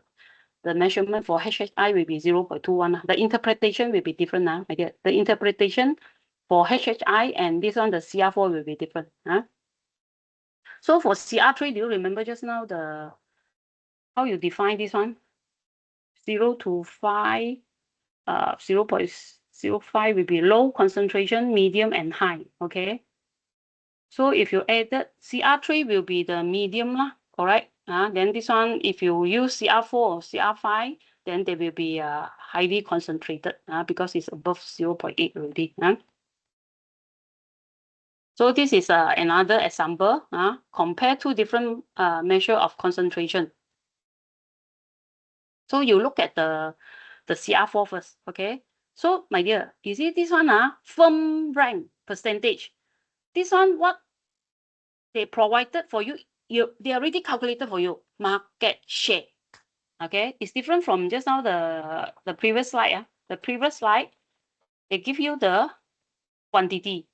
measurement for HHI will be 0.21. The interpretation will be different now. The interpretation for HHI and this one, the CR4 will be different. So for CR3, do you remember just now how you define this one? 0 to 5, 0.05 will be low concentration, medium, and high. Okay. So if you added CR3 will be the medium, correct? Then this one, if you use CR4 or CR5, then they will be highly concentrated because it's above 0.8 already. So this is another example. Compare two different measure of concentration. So you look at the CR4 first, okay? So my dear, you see this one, firm rank percentage. This one, what they provided for you, they already calculated for you, market share. Okay, it's different from just now the previous slide. The previous slide, they give you the quantity.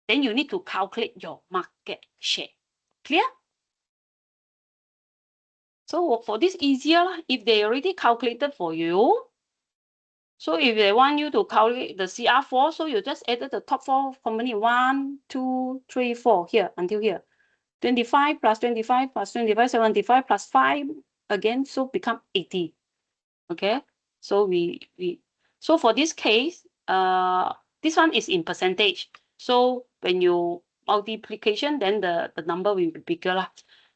Then you need to calculate your market share. Clear? So for this easier, if they already calculated for you, so if they want you to calculate the CR4, so you just added the top 4 company, 1, 2, 3, 4 here until here. 25 plus 25 plus 25, 75 plus 5 again, so become 80. Okay, so so for this case, this one is in percentage. So when you multiplication, then the number will be bigger.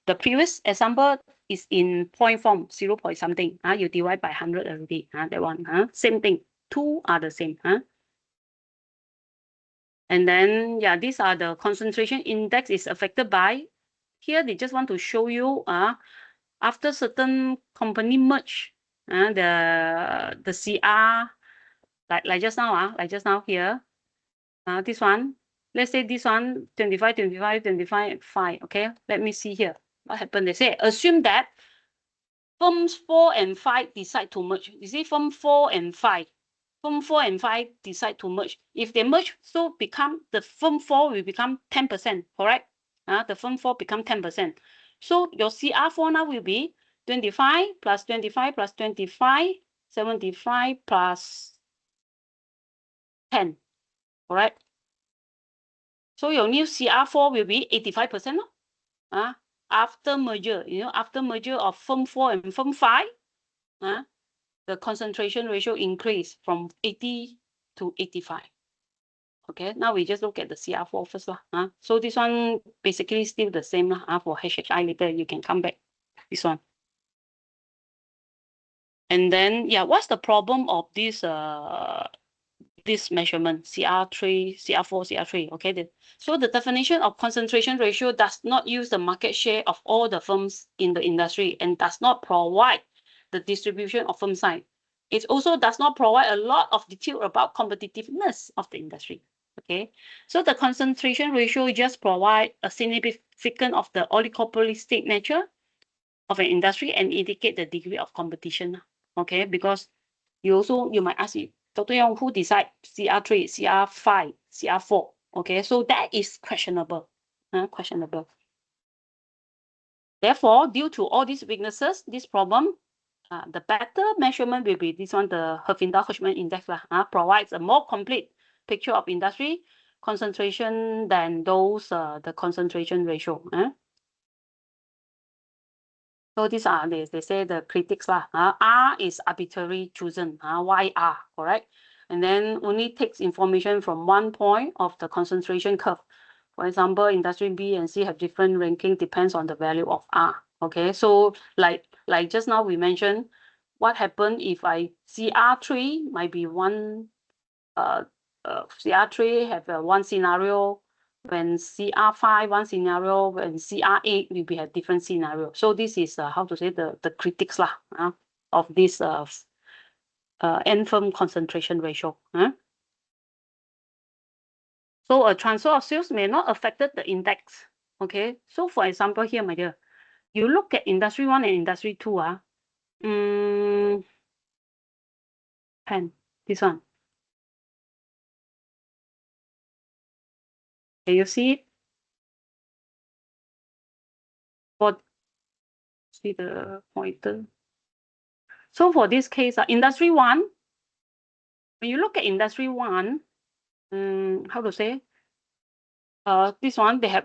The previous example is in point form, 0 point something. You divide by 100 already. That one. Same thing. Two are the same. And then, yeah, these are the concentration index is affected by. Here, they just want to show you after certain company merge, the CR, like just now here, this one, let's say this one, 25, 25, 25, 5, okay? Let me see here. What happened? They say, assume that firms 4 and 5 decide to merge. You see, firm 4 and 5. Firm 4 and 5 decide to merge. If they merge, so the firm 4 will become 10%, correct? The firm 4 become 10%. So your CR4 now will be 25 plus 25 plus 25, 75 plus 10, correct? So your new CR4 will be 85%. After merger, after merger of firm 4 and firm 5, the concentration ratio increased from 80 to 85. Okay, now we just look at the CR4 first. So this one basically still the same for HHI later. You can come back this one. And then, yeah, what's the problem of this this measurement, CR3, CR4, CR3? Okay, so the definition of concentration ratio does not use the market share of all the firms in the industry and does not provide the distribution of firm size. It also does not provide a lot of detail about competitiveness of the industry. Okay, so the concentration ratio just provide a significance of the oligopolistic nature of an industry and indicate the degree of competition. Okay, because you might ask me, Dr. Yong, who decide CR3, CR5, CR4? Okay, so that is questionable. questionable. Therefore, due to all these weaknesses, this problem, the better measurement will be this one, the Herfindahl-Hirschman index provides a more complete picture of industry concentration than those the concentration ratio. So these are they say the critics lah. R is arbitrary chosen. Why R? Correct. And then only takes information from one point of the concentration curve. For example, industry B and C have different ranking, depends on the value of R. Okay, so like just now we mentioned, what happened if I CR3 might be one CR3 have one scenario, when CR5 one scenario, when CR8 will be a different scenario. So this is how to say the critics lah of this end-firm concentration ratio. So a transfer of sales may not affected the index. Okay, so for example here, my dear, you look at industry 1 and industry 2. Pen, this one. Can you see it? See the pointer. So for this case, industry 1, when you look at industry 1, how to say? This one, they have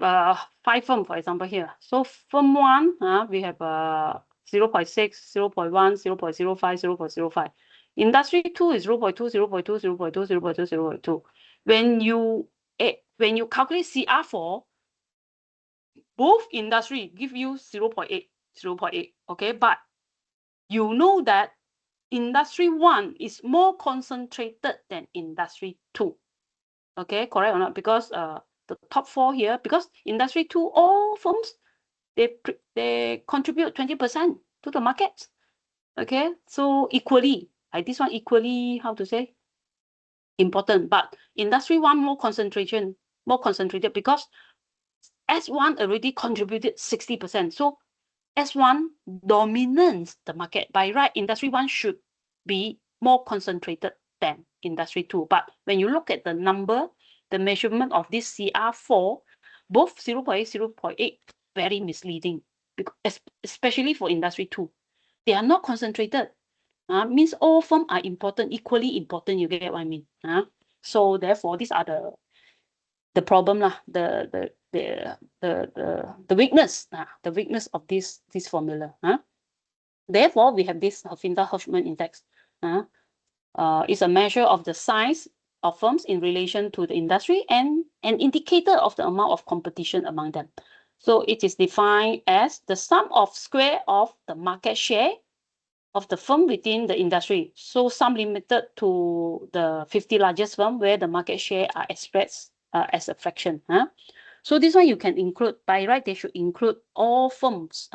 5 firm, for example, here. So firm 1, we have 0.6, 0.1, 0.05, 0.05. Industry 2 is 0.2, 0.2, 0.2, 0.2, 0.2. When you calculate CR4, both industry give you 0.8, 0.8. Okay, but you know that industry 1 is more concentrated than industry 2. Okay, correct or not? Because the top 4 here, because industry 2, all firms, they contribute 20% to the market. Okay, so equally, like this one equally, how to say, important. But industry 1 more concentrated because S1 already contributed 60%. So S1 dominates the market. By right, industry 1 should be more concentrated than industry 2. But when you look at the number, the measurement of this CR4, both 0.8, 0.8, very misleading, because, especially for industry 2. They are not concentrated. Means all firms are important, equally important, you get what I mean. So therefore, these are the problem lah, the weakness, the weakness of this formula. Therefore, we have this Herfindahl-Hirschman index. It's a measure of the size of firms in relation to the industry and an indicator of the amount of competition among them. So it is defined as the sum of square of the market share of the firm within the industry. So sum limited to the 50 largest firm where the market share are expressed as a fraction. So this one you can include, by right, they should include all firms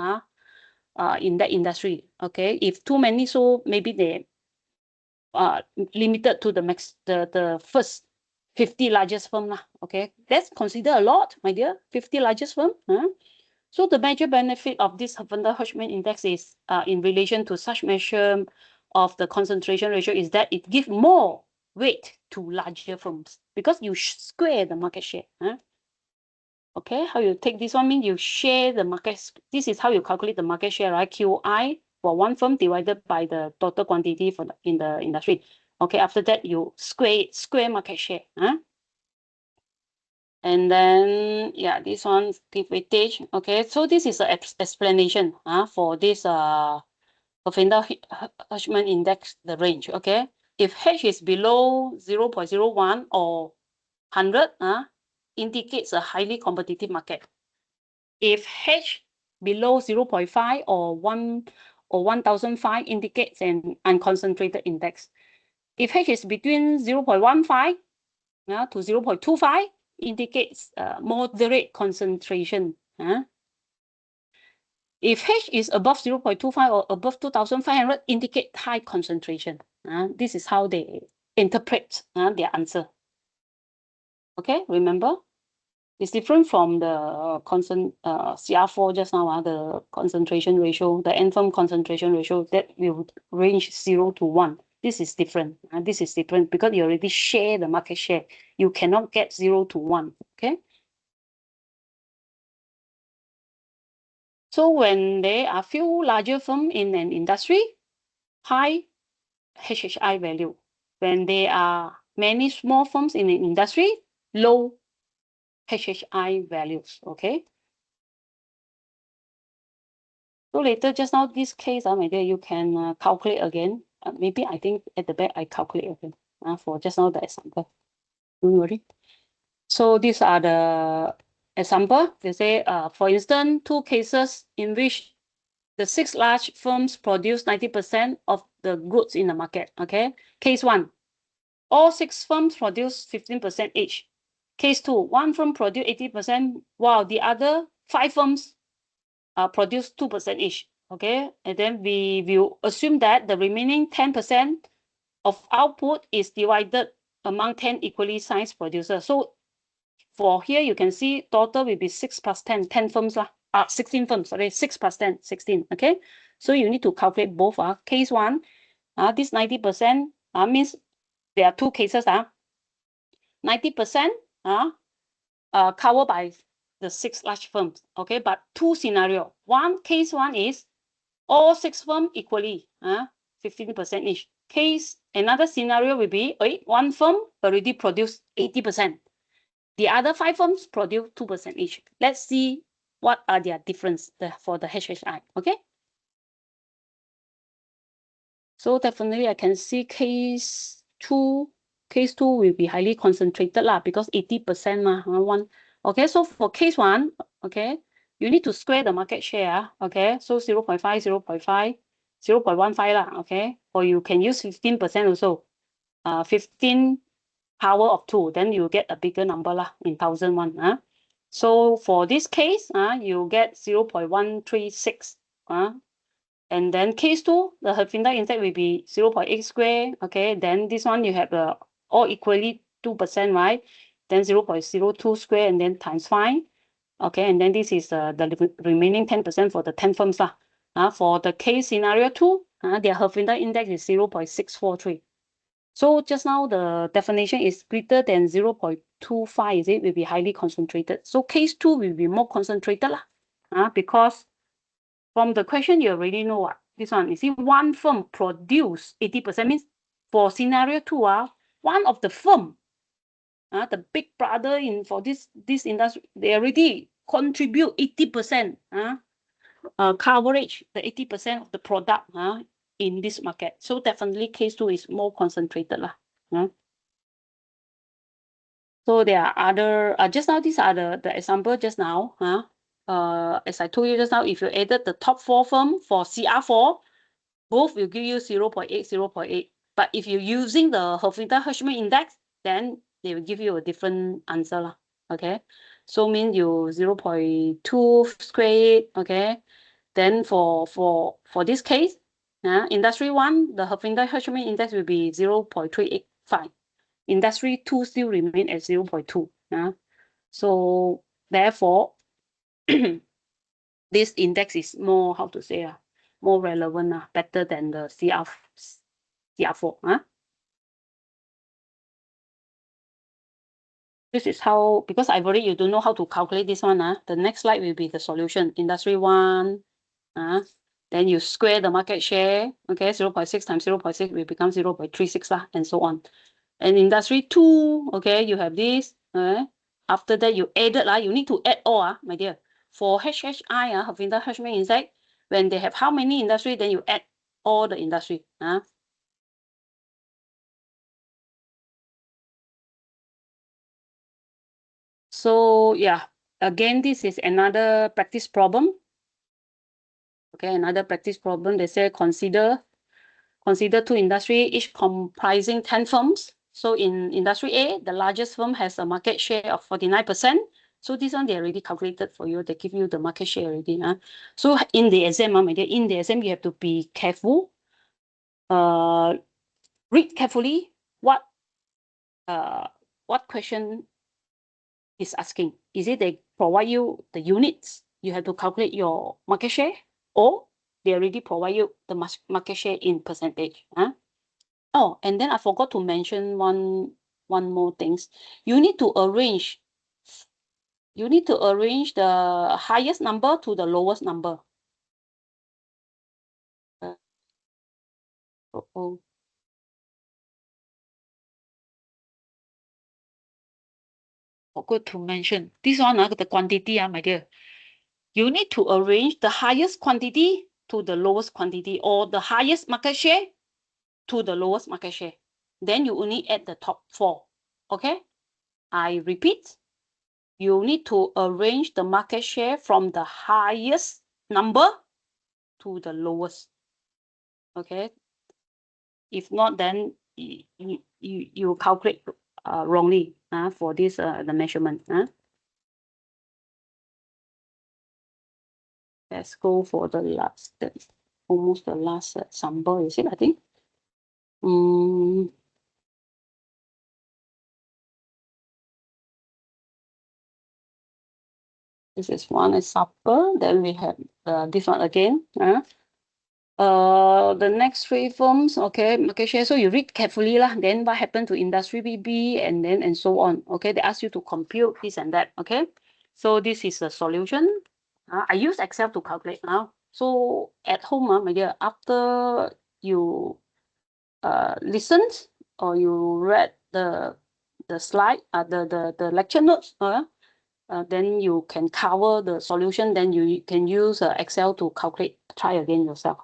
in that industry. Okay, if too many, so maybe they limited to the first 50 largest firm. Okay, that's considered a lot, my dear, 50 largest firm. So the major benefit of this Herfindahl-Hirschman index is in relation to such measure of the concentration ratio is that it gives more weight to larger firms because you square the market share. Okay, how you take this one means you share the market. This is how you calculate the market share, right? QI for one firm divided by the total quantity for in the industry. Okay, after that you square market share. And then, yeah, this one, weightage. Okay, so this is an explanation for this Herfindahl-Hirschman index, the range. Okay, if H is below 0.01 or 100, indicates a highly competitive market. If H below 0.5 or 1 or 1005 indicates an unconcentrated index. If H is between 0.15 to 0.25, indicates moderate concentration. If H is above 0.25 or above 2,500, indicate high concentration. This is how they interpret their answer. Okay, remember? It's different from the CR4 just now, the concentration ratio, the end-firm concentration ratio that will range 0 to 1. This is different. This is different because you already share the market share. You cannot get 0 to 1. Okay. So when there are few larger firms in an industry, high HHI value. When there are many small firms in an industry, low HHI values. Okay. So later, just now this case, my dear, you can calculate again. Maybe I think at the back I calculate again for just now the example. Don't worry. So these are the example. They say, for instance, 2 cases in which the 6 large firms produce 90% of the goods in the market. Okay. Case 1, all 6 firms produce 15% each. Case 2, 1 firm produce 80%, while the other 5 firms produce 2% each. Okay, and then we will assume that the remaining 10% of output is divided among 10 equally sized producers. So for here, you can see total will be 6 plus 10, 10 firms, 16 firms, sorry, 6 plus 10, 16, okay? So you need to calculate both. Case 1, this 90% means there are 2 cases. 90% covered by the 6 large firms, okay? But 2 scenario. Case 1 is all 6 firms equally, 15% each. Another scenario will be 1 firm already produced 80%. The other 5 firms produce 2% each. Let's see what are their difference for the HHI. Okay. So definitely I can see case 2 will be highly concentrated because 80% one. Okay, so for case 1, okay, you need to square the market share. Okay, so 0.5, 0.5, 0.15 okay, or you can use 15% also. 15 power of 2, then you get a bigger number in 1001. So for this case, you get 0.136. And then case 2, the Herfinda index will be 0.8 square. Okay, then this one you have all equally 2%, right? Then 0.02 square and then times 5. Okay, and then this is the remaining 10% for the 10 firms. For the case scenario 2, their Herfinda index is 0.643. So just now the definition is greater than 0.25, is it? Will be highly concentrated. So case 2 will be more concentrated because from the question you already know what this one. You see, 1 firm produce 80% means for scenario 2, one of the firm, the big brother for this industry, they already contribute 80%, coverage, the 80% of the product in this market. So definitely case 2 is more concentrated So there are other, just now these are the example just now. As I told you just now, if you added the top 4 firm for CR4, both will give you 0.8, 0.8. But if you're using the Herfinda-Hirschman index, then they will give you a different answer. Okay, so mean you 0.2 squared. Okay, then for this case, industry 1, the Herfinda-Hirschman index will be 0.385. Industry 2 still remain at 0.2. So therefore, this index is more, how to say, more relevant, better than the CR4. This is how, because I've already, you don't know how to calculate this one. The next slide will be the solution. Industry 1, then you square the market share. Okay, 0.6 times 0.6 will become 0.36 and so on. And industry 2, okay, you have this. After that, you added, you need to add all, my dear. For HHI, Herfinda-Hirschman index, when they have how many industry, then you add all the industry. So yeah, again, this is another practice problem. Okay, another practice problem. They say consider 2 industry, each comprising 10 firms. So in industry A, the largest firm has a market share of 49%. So this one they already calculated for you. They give you the market share already. So in the exam, you have to be careful. Read carefully what question is asking. Is it they provide you the units? You have to calculate your market share, or they already provide you the market share in percentage. Oh, and then I forgot to mention one more things. You need to arrange you need to arrange the highest number to the lowest number. Forgot to mention this one, the quantity, my dear. You need to arrange the highest quantity to the lowest quantity, or the highest market share to the lowest market share. Then you only add the top 4. Okay? I repeat, you need to arrange the market share from the highest number to the lowest. Okay? If not, then you calculate wrongly for this the measurement. Let's go for the last, almost the last example, is it? I think. This is one example. Then we have this one again. The next 3 firms, okay, market share. So you read carefully lah. Then what happened to industry BB and then and so on. Okay, they ask you to compute this and that. Okay, so this is the solution. I use Excel to calculate now. So at home, my dear, after you listened or you read the slide, the lecture notes, then you can cover the solution. Then you can use Excel to calculate. Try again yourself.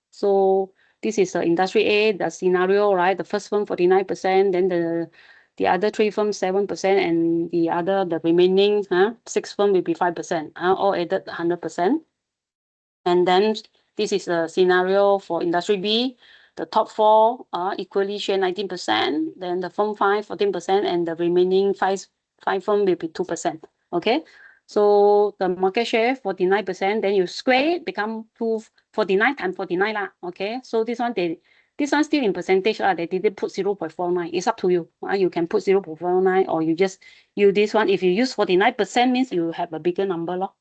So this is industry A, the scenario, right? The first firm 49%, then the other 3 firms 7%, and the remaining 6 firm will be 5%. All added 100%. And then this is a scenario for industry B. The top 4 equally share 19%. Then the firm 5 14%, and the remaining 5 firm will be 2%. Okay, so the market share 49%. Then you square it, become 49 times 49 lah. Okay, so this one still in percentage they didn't put 0.49. It's up to you. You can put 0.49, or you just use this one. If you use 49%, means you have a bigger number lor.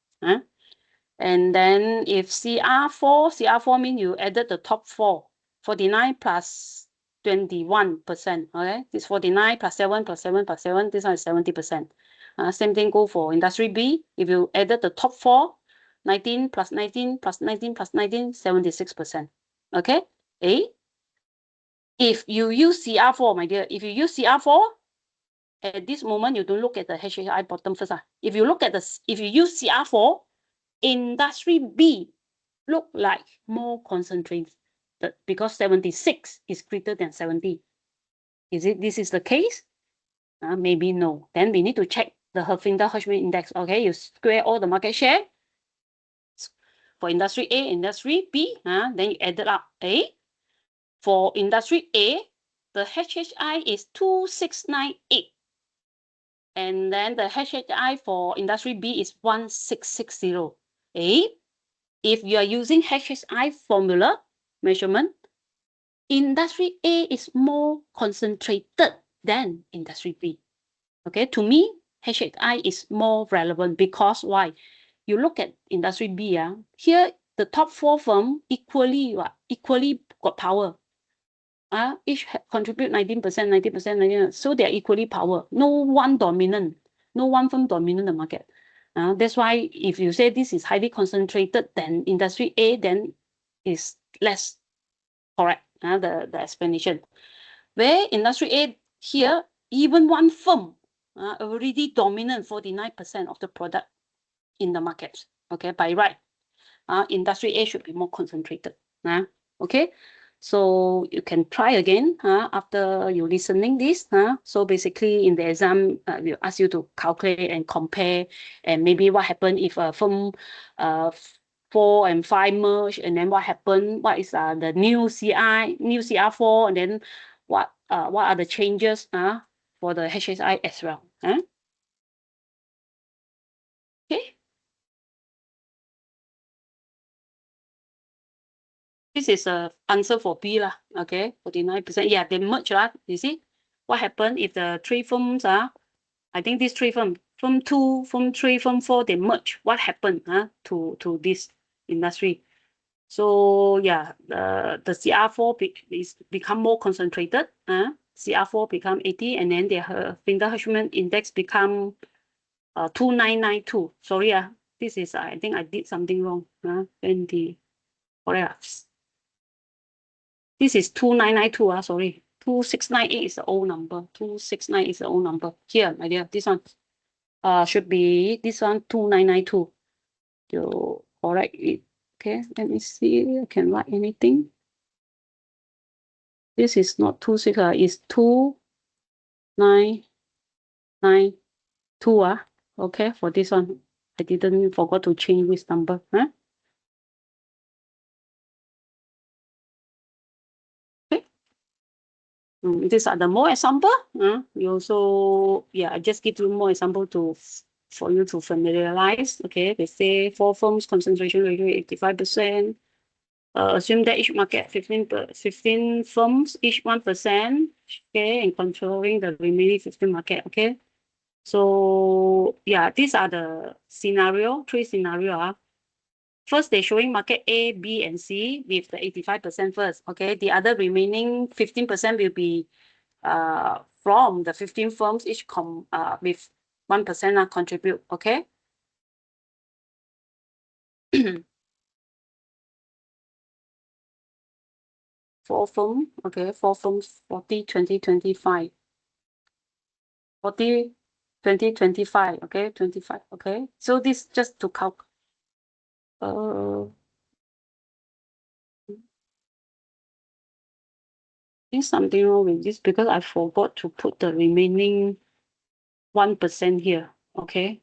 And then if CR4 means you added the top 4, 49 plus 21%. Okay, it's 49 plus 7 plus 7 plus 7. This one is 70%. Same thing go for industry B. If you added the top 4, 19 plus 19 plus 19 plus 19, 76%. Okay, A. If you use CR4, my dear, if you use CR4, at this moment you don't look at the HHI bottom first. If you use CR4, industry B look like more concentrated because 76 is greater than 70. This is the case? Maybe no. Then we need to check the Herfindahl-Hirschman index. Okay, you square all the market share for industry A, industry B. Then you add it up. For industry A, the HHI is 2698. And then the HHI for industry B is 1660. If you are using HHI formula measurement, industry A is more concentrated than industry B. Okay, to me, HHI is more relevant because why? You look at industry B, here the top 4 firms equally got power. Each contribute 19%, 90%, 90%. So they are equally power. No one firm dominant the market. That's why if you say this is highly concentrated than industry A, then it's less correct, the explanation. Where industry A here, even one firm already dominant 49% of the product in the market. Okay, by right, industry A should be more concentrated. Okay, so you can try again after you listening this. So basically in the exam, we'll ask you to calculate and compare, and maybe what happened if a firm 4 and 5 merge, and then what happened? What is the new CR4, and then what are the changes for the HSI as well? Okay. This is a answer for B lah. Okay, 49%. Yeah, they merge lah. You see, what happened if the 3 firms I think these 3 firms, firm 2, firm 3, firm 4, they merge. What happened to this industry? So yeah, the CR4 become more concentrated. CR4 become 80, and then the Herfindahl-Hirschman index become 2992. Sorry, this is, I think I did something wrong. 20, correct. This is 2992, sorry. 2698 is the old number. 269 is the old number. Here, my dear, this one. Should be this one, 2992. You correct it. Okay, let me see. I can write anything. This is not 26, it's 2992. Okay, for this one. I didn't forgot to change this number. Okay. These are the more example. You also, I just give you more example for you to familiarize. Okay, they say 4 firms concentration ratio 85%. Assume that each market 15 firms, each 1%. Okay, and controlling the remaining 15 market. Okay, so these are the scenario, 3 scenario. First, they're showing market A, B, and C with the 85% first. Okay, the other remaining 15% will be from the 15 firms, each with 1% contribute. Okay. 4 firms. Okay, 4 firms, 40, 20, 25. 40, 20, 25. Okay, 25. Okay, so this just to calculate. There's something wrong with this because I forgot to put the remaining 1% here. Okay.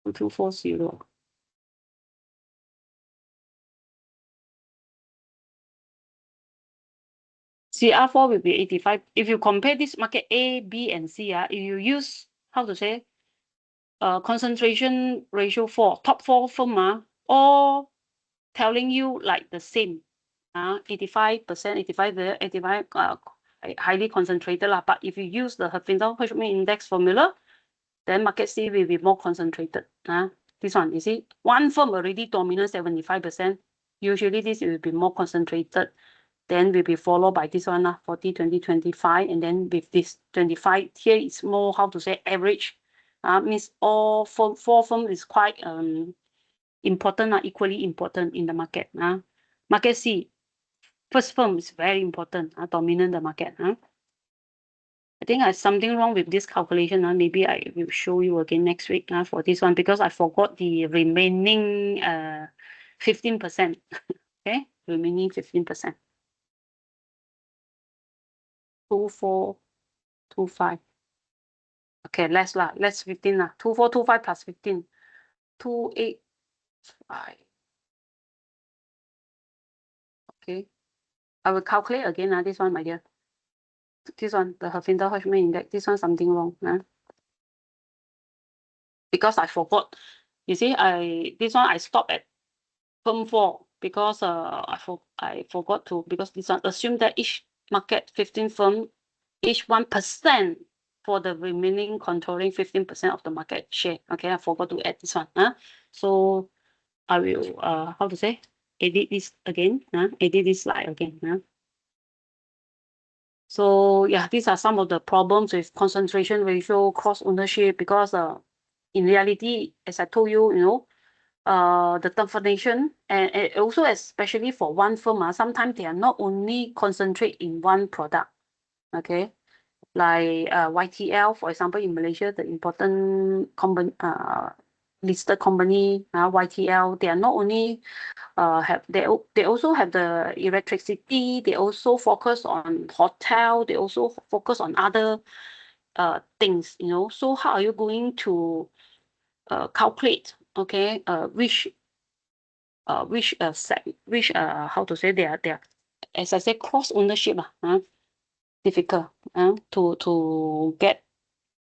240. CR4 will be 85. If you compare this market A, B, and C, if you use, how to say, concentration ratio 4, top 4 firm, all telling you like the same. 85%, 85 there, 85 highly concentrated. But if you use the Huffington index formula, then market C will be more concentrated. This one, you see, one firm already dominant 75%. Usually this will be more concentrated. Then will be followed by this one, 40, 20, 25. And then with this 25, here it's more, how to say, average. Means all 4 firms is quite important, equally important in the market. Market C, first firm is very important, dominant the market. I think I have something wrong with this calculation. Maybe I will show you again next week for this one because I forgot the remaining 15%. Okay, remaining 15%. 2425. Okay, less 15 2425 plus 15. 285. Okay. I will calculate again. This one, my dear. This one, the Huffington index. This one something wrong. Because I forgot. You see, this one I stopped at firm 4 because I forgot to, because this one assume that each market 15 firm, each 1% for the remaining controlling 15% of the market share. Okay, I forgot to add this one. So I will how to say, edit this again. Edit this slide again. So these are some of the problems with concentration ratio, cross ownership, because in reality, as I told you, the definition and also especially for one firm, sometimes they are not only concentrate in one product. Okay, like YTL, for example, in Malaysia, the important listed company, YTL, they are not only they also have the electricity, they also focus on hotel, they also focus on other things, so how are you going to calculate, okay, which how to say, they are, as I say, cross ownership, difficult to get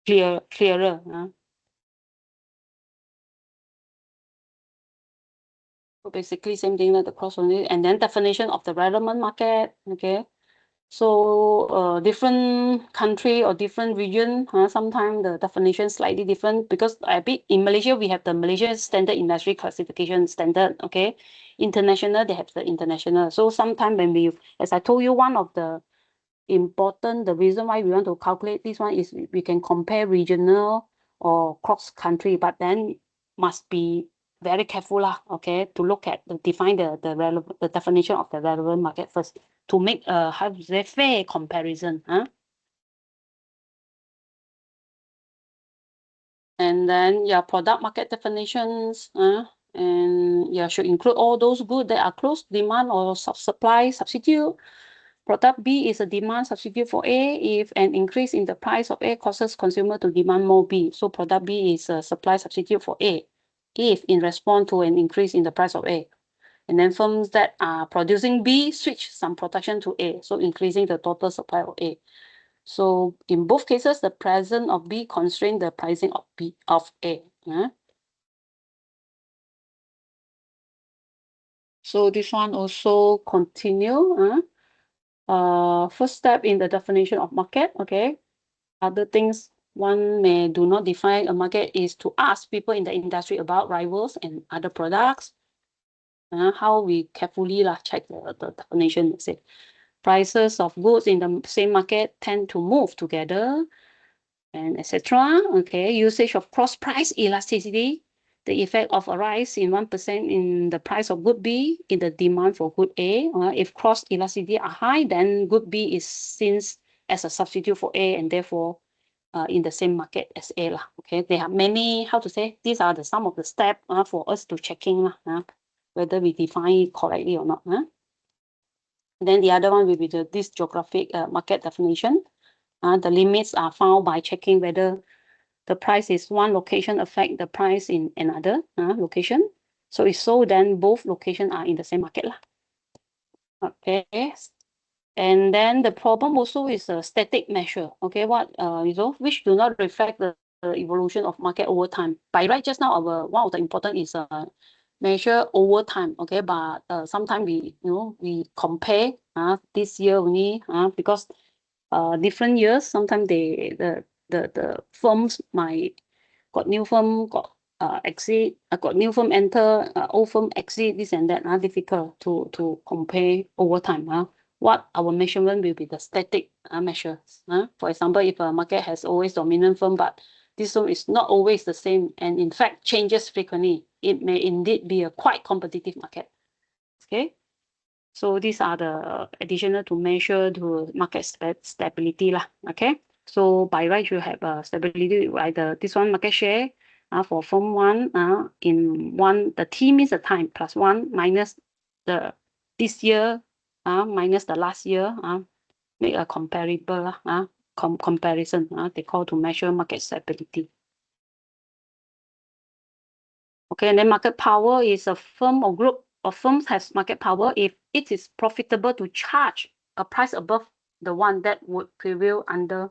clearer. So basically same thing like the cross ownership, and then definition of the relevant market. Okay, so different country or different region, sometimes the definition slightly different, because in Malaysia we have the Malaysian Standard Industry Classification Standard. Okay, international they have the international. So sometimes when as I told you, one of the important. The reason why we want to calculate this one is we can compare regional or cross country, but then must be very careful lah, okay, to look at define the definition of the relevant market first to make a how to say fair comparison. And then product market definitions, and should include all those goods that are close demand or supply substitute. Product B is a demand substitute for A if an increase in the price of A causes consumer to demand more B. So product B is a supply substitute for A if in response to an increase in the price of A. And then firms that are producing B switch some production to A, so increasing the total supply of A. So in both cases, the presence of B constrain the pricing of A. So this one also continue. First step in the definition of market, okay. Other things one may do not define a market is to ask people in the industry about rivals and other products. How we carefully check the definition. Say prices of goods in the same market tend to move together, and etc. Okay, usage of cross price elasticity. The effect of a rise in 1% in the price of good B in the demand for good A. If cross elasticity are high, then good B is seen as a substitute for A and therefore in the same market as A lah. Okay, there are many, how to say, these are some of the steps for us to checking whether we define it correctly or not. Then the other one will be this geographic market definition. The limits are found by checking whether the price is one location affect the price in another location. So if so, then both locations are in the same market lah. Okay. And then the problem also is a static measure. Okay, which do not reflect the evolution of market over time. By right, just now one of the important is measure over time. Okay, but sometimes we compare this year only because different years. Sometimes the firms might got new firm got exit, got new firm enter, old firm exit, this and that difficult to compare over time. What our measurement will be the static measures. For example, if a market has always dominant firm, but this firm is not always the same and in fact changes frequently, it may indeed be a quite competitive market. Okay. So these are the additional to measure to market stability lah. Okay. So by right you have stability either this one market share for firm one in one, the T means the time plus one minus the this year minus the last year make a comparable comparison they call to measure market stability. Okay, and then market power is a firm or group of firms has market power if it is profitable to charge a price above the one that would prevail under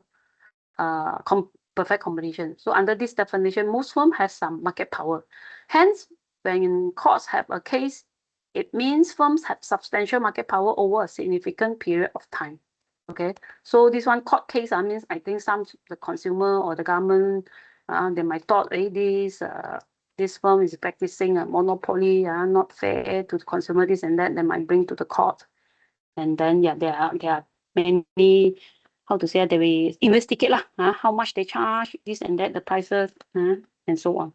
perfect competition. So under this definition, most firms have some market power. Hence, when courts have a case, it means firms have substantial market power over a significant period of time. Okay, so this one court case means I think the consumer or the government they might thought this firm is practicing a monopoly, not fair to the consumer, this and that, they might bring to the court. And then there are many, how to say, they will investigate how much they charge, this and that, the prices, and so on.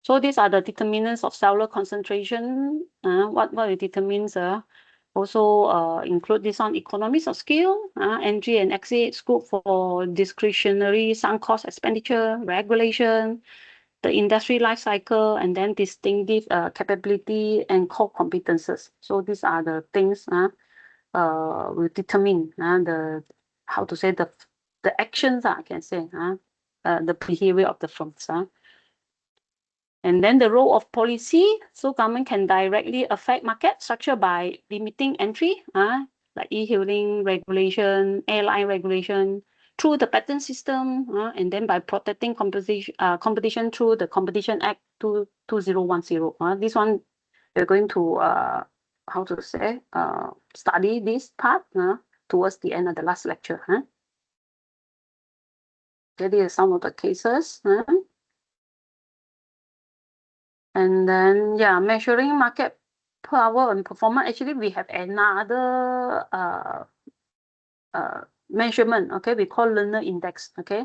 So these are the determinants of seller concentration. What it determines also include this on economies of scale, entry and exit, scope for discretionary sunk cost expenditure, regulation, the industry life cycle, and then distinctive capability and core competences. So these are the things will determine how to say the actions I can say the behavior of the firms. And then the role of policy. So government can directly affect market structure by limiting entry, like e-hailing regulation, airline regulation, through the patent system, and then by protecting competition through the Competition Act 2010. This one we're going to how to say study this part towards the end of the last lecture. Okay, these are some of the cases. And then measuring market power and performance. Actually, we have another measurement, okay, we call learner index, okay.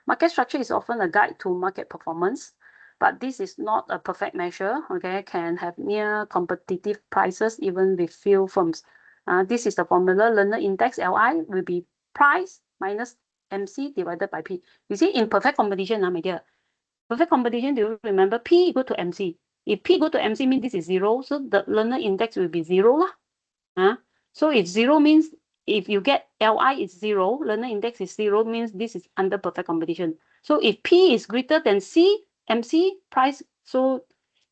Market structure is often a guide to market performance, but this is not a perfect measure, okay, can have near competitive prices even with few firms. This is the formula. Learner index, LI, will be price minus MC divided by P. You see, in perfect competition, my dear, perfect competition, do you remember P equal to MC? If P equal to MC means this is 0, so the learner index will be 0 lah. So if 0 means if you get LI is 0, learner index is 0, means this is under perfect competition. So if P is greater than C, MC price, so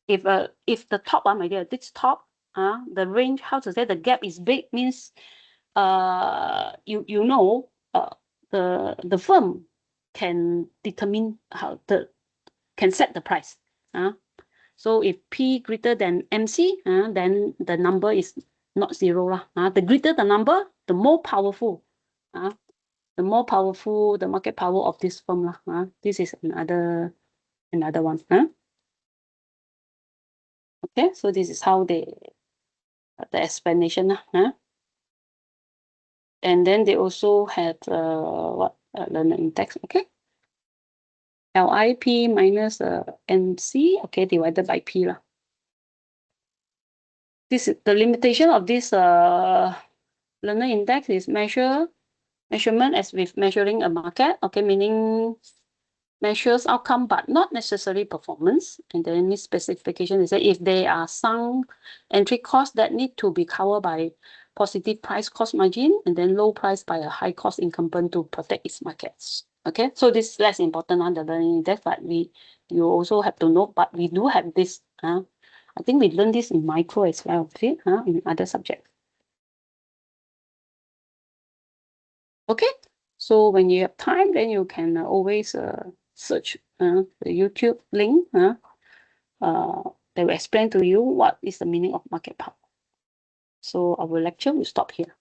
if the top, my dear, this top, the range, how to say, the gap is big, means you know, the firm can determine how can set the price. So if P greater than MC, then the number is not 0 lah. The greater the number, the more powerful. The more powerful the market power of this firm lah. This is another one. Okay, so this is how the explanation lah. And then they also had learner index. Okay, LIP minus MC, okay, divided by P lah. This is the limitation of this learner index is measurement as with measuring a market, okay, meaning measures outcome but not necessarily performance. And then this specification is that if there are some entry costs that need to be covered by positive price cost margin, and then low price by a high cost incumbent to protect its markets. Okay, so this is less important on the learning index, but you also have to know, but we do have this. I think we learned this in micro as well, see, in other subjects. Okay, so when you have time, then you can always search the YouTube link that will explain to you what is the meaning of market power. So our lecture will stop here.